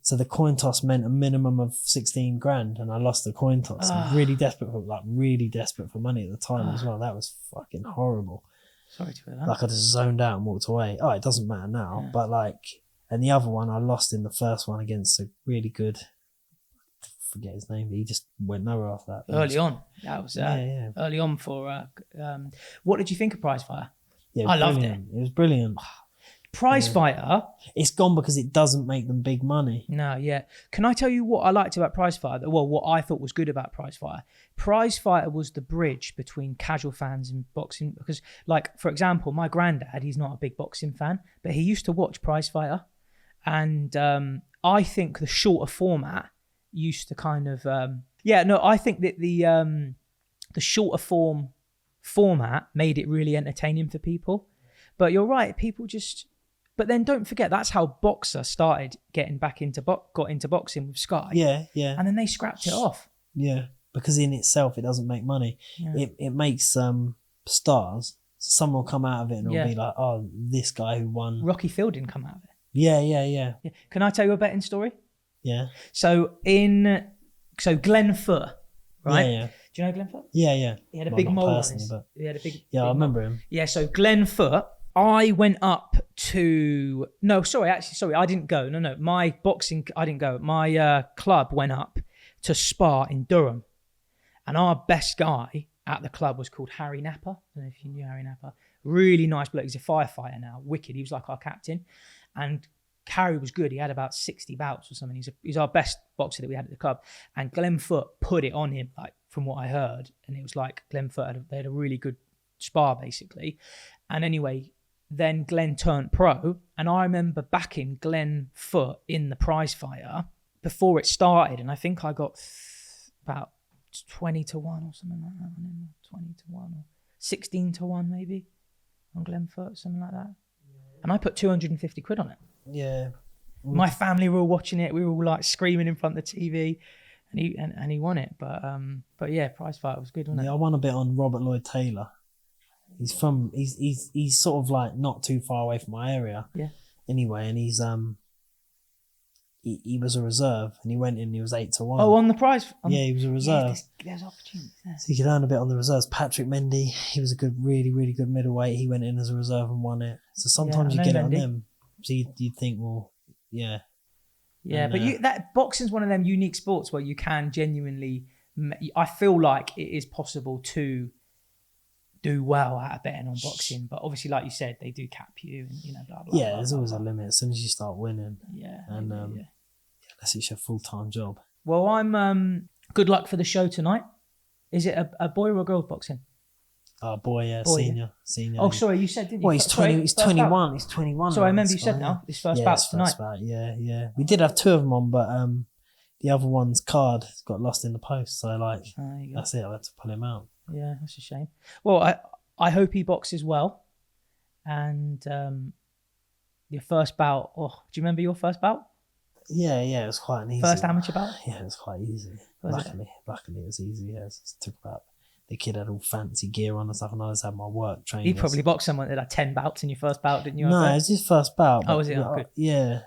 So the coin toss meant a minimum of 16 grand, and I lost the coin toss. I'm really desperate for money at the time as well. That was fucking horrible. Sorry to hear that. Like I just zoned out and walked away. Oh, it doesn't matter now. Yeah. But and the other one I lost in the first one against a really good, I forget his name, but he just went nowhere after that. Early on. That was early on for, what did you think of Prize Fighter? Yeah, I loved it. It was brilliant. Prize Fighter. It's gone because it doesn't make them big money. No, yeah. Can I tell you what I liked about Prize Fighter? Well, what I thought was good about Prize Fighter. Prize Fighter was the bridge between casual fans and boxing. Because, for example, my granddad, he's not a big boxing fan, but he used to watch Prize Fighter. And I think the shorter format used to kind of... I think that the shorter format made it really entertaining for people. But you're right, people just... But then don't forget, that's how Boxer started getting back got into boxing with Sky. Yeah, yeah. And then they scrapped it off. Yeah, because in itself, it doesn't make money. Yeah. It makes stars. Someone will come out of it and it'll be like, oh, this guy who won. Rocky Field didn't come out of it. Yeah. Can I tell you a betting story? Yeah. So Glenn Foot, right? Yeah. Do you know Glenn Foot? Yeah. He had a big mole on his... He had a big... Yeah, I remember him. Yeah, so Glenn Foot... I went up to... No, sorry, I didn't go. No. My boxing... I didn't go. My club went up to spar in Durham. And our best guy at the club was called Harry Napper. I don't know if you knew Harry Napper. Really nice bloke. He's a firefighter now. Wicked. He was like our captain. And Harry was good. He had about 60 bouts or something. He's our best boxer that we had at the club. And Glenn Foot put it on him, from what I heard. And it was like Glenn Foot, they had a really good spar, basically. And anyway... Then Glenn turned pro, and I remember backing Glenn Foot in the Prize Fighter before it started, and I think I got about 20-1 or something like that. 20-1 or 16-1 maybe on Glenn Foot, something like that. And I put 250 quid on it. Yeah. My family were all watching it. We were all screaming in front of the TV, and he won it. But yeah, Prize Fighter was good, wasn't it? Yeah, I won a bit on Robert Lloyd Taylor. He's sort of not too far away from my area. Yeah. Anyway, and he was a reserve, and he went in. He was 8-1. Oh, on the prize. He was a reserve. Yeah, there's opportunities there. So you could earn a bit on the reserves. Patrick Mendy, he was a good, really, really good middleweight. He went in as a reserve and won it. So sometimes you get it on them. So you'd think, well, yeah. Yeah, and, but boxing's one of them unique sports where you can genuinely. I feel like it is possible to do well at betting on boxing, but obviously, like you said, they do cap you, and blah blah. Yeah, blah, there's blah, always blah. a limit as soon as you start winning. Yeah, and unless it's your full-time job. Well, I'm good luck for the show tonight. Is it a boy or a girl boxing? Oh boy, yeah, senior. Oh, sorry, you said, didn't you? Well, he's 20. He's 21. He's 21. Sorry, I remember you said now. His first bout's tonight. Yeah. We did have two of them on, but the other one's card got lost in the post, so that's it. I had to pull him out. Yeah, that's a shame. Well, I hope he boxes well. And your first bout. Oh, do you remember your first bout? Yeah, it was quite an easy. First amateur bout? Yeah, it was quite easy. Was Luckily it was easy. Yeah, it took about. The kid had all fancy gear on and stuff, and I just had my work trainers. You probably boxed someone that had 10 bouts in your first bout, didn't you? No, it was his first bout. Oh, was it? Oh, good. Yeah.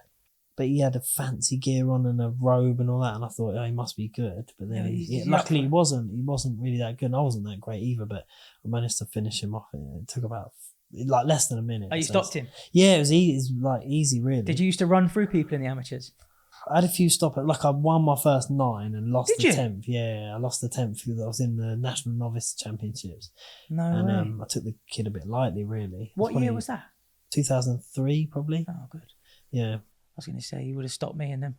But he had a fancy gear on and a robe and all that, and I thought, oh, he must be good. But then, luckily, he wasn't. He wasn't really that good. And I wasn't that great either. But I managed to finish him off. It took about less than a minute. Oh, you stopped him? Yeah, it was easy. It was easy, really. Did you used to run through people in the amateurs? I had a few I won my first 9 and lost the 10th. Yeah, I lost the 10th because I was in the National Novice Championships. No way. I took the kid a bit lightly, really. What year was that? 2003, probably. Oh, good. Yeah. I was going to say, you would have stopped me and them.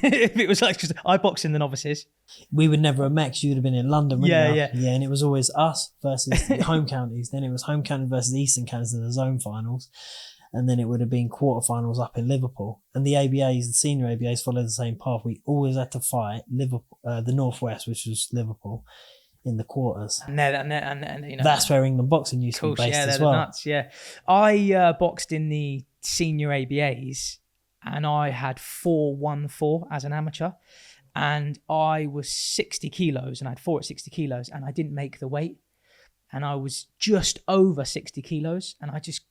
If it was because I boxed in the novices. We would never have met because you would have been in London, wouldn't you? Yeah. And it was always us versus the home counties. Then it was home counties versus Eastern counties in the zone finals. And then it would have been quarterfinals up in Liverpool. And the ABAs, the senior ABAs, followed the same path. We always had to fight Liverpool, the Northwest, which was Liverpool, in the quarters. And you know, that's where England boxing used to be based as well. Nuts, yeah. I boxed in the senior ABAs, and I had 4-1-4 as an amateur. And I was 60 kilos, and I had 4 at 60 kilos, and I didn't make the weight. And I was just over 60 kilos, and I just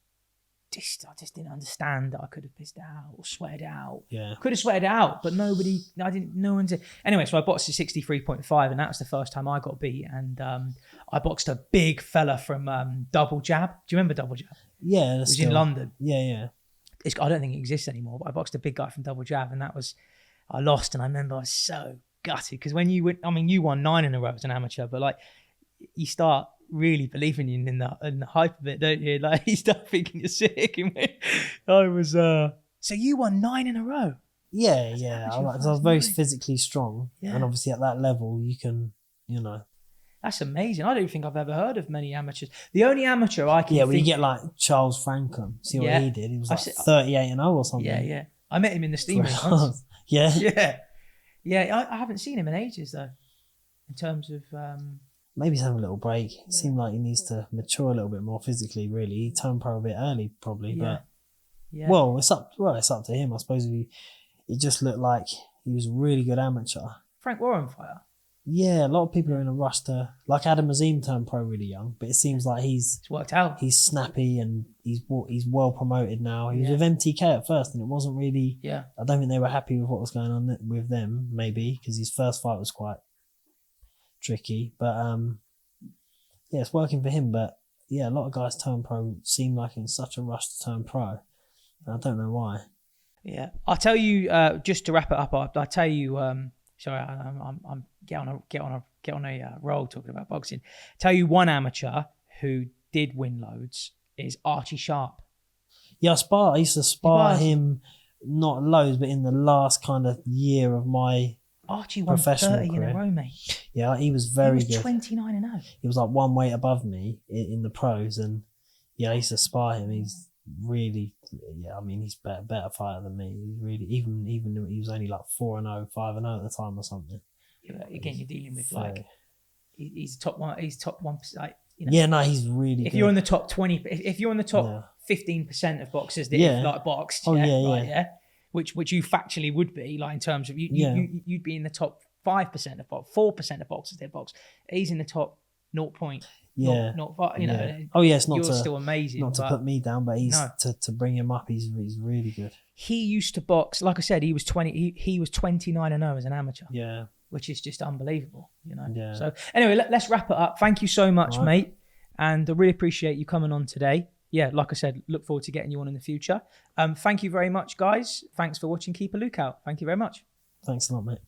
didn't understand that I could have pissed out or sweated out. Yeah. Could have sweated out, but no one did. Anyway, so I boxed at 63.5, and that was the first time I got beat. And I boxed a big fella from Double Jab. Do you remember Double Jab? Yeah. It was in London. Yeah. I don't think it exists anymore, but I boxed a big guy from Double Jab, and I lost. And I remember I was so gutted because when you won 9 in a row as an amateur, but you start really believing in the hype of it, don't you? You start thinking you're sick. I was so you won 9 in a row. Yeah. I was very physically strong, and obviously at that level, you can, That's amazing. I don't think I've ever heard of many amateurs. The only amateur I can think... you get Charles Frankham. See what he did? He was 38-0 or something. Yeah. I met him in the steam room once. Yeah. I haven't seen him in ages, though, in terms of... Maybe he's having a little break. He seemed like he needs to mature a little bit more physically, really. He turned pro a bit early, probably. But it's up to him. I suppose he just looked like he was a really good amateur. Frank Warren fighter. Yeah, a lot of people are in a rush to... Azeez turned pro really young, but it seems like it's worked out. He's snappy and he's well promoted now. He was with MTK at first, and it wasn't really... Yeah. I don't think they were happy with what was going on with them, maybe, because his first fight was quite tricky. But, it's working for him. But, a lot of guys turn pro seem like in such a rush to turn pro. I don't know why. Yeah. I'll tell you, just to wrap it up, I'll tell you... Sorry, I'm get on a roll talking about boxing. Tell you one amateur who did win loads is Archie Sharp. Yeah, I used to spar him, not loads, but in the last kind of year of my Archie won professional 30 career. in a row, mate. Yeah, he was very good. He was 29-0. He was one weight above me in the pros, and I used to spar him. He's really, he's better fighter than me. He's really, even he was only 4-0, 5-0 at the time or something. Yeah, again, you're dealing with he's top 1%. He's really. If you're in the top 20, if you're in the top 15% of boxers that boxed, which you factually would be, in terms of you'd be in the top 5% of box, 4% of boxers that box. He's in the top 0. It's not you're to, still amazing. Not to put me down, but to bring him up, he's really good. He used to box, like I said, he was 29-0 as an amateur. Yeah. Which is just unbelievable, Yeah. So anyway, let's wrap it up. Thank you so much, mate. And I really appreciate you coming on today. Yeah, like I said, look forward to getting you on in the future. Thank you very much, guys. Thanks for watching Keep a Lookout. Thank you very much. Thanks a lot, mate.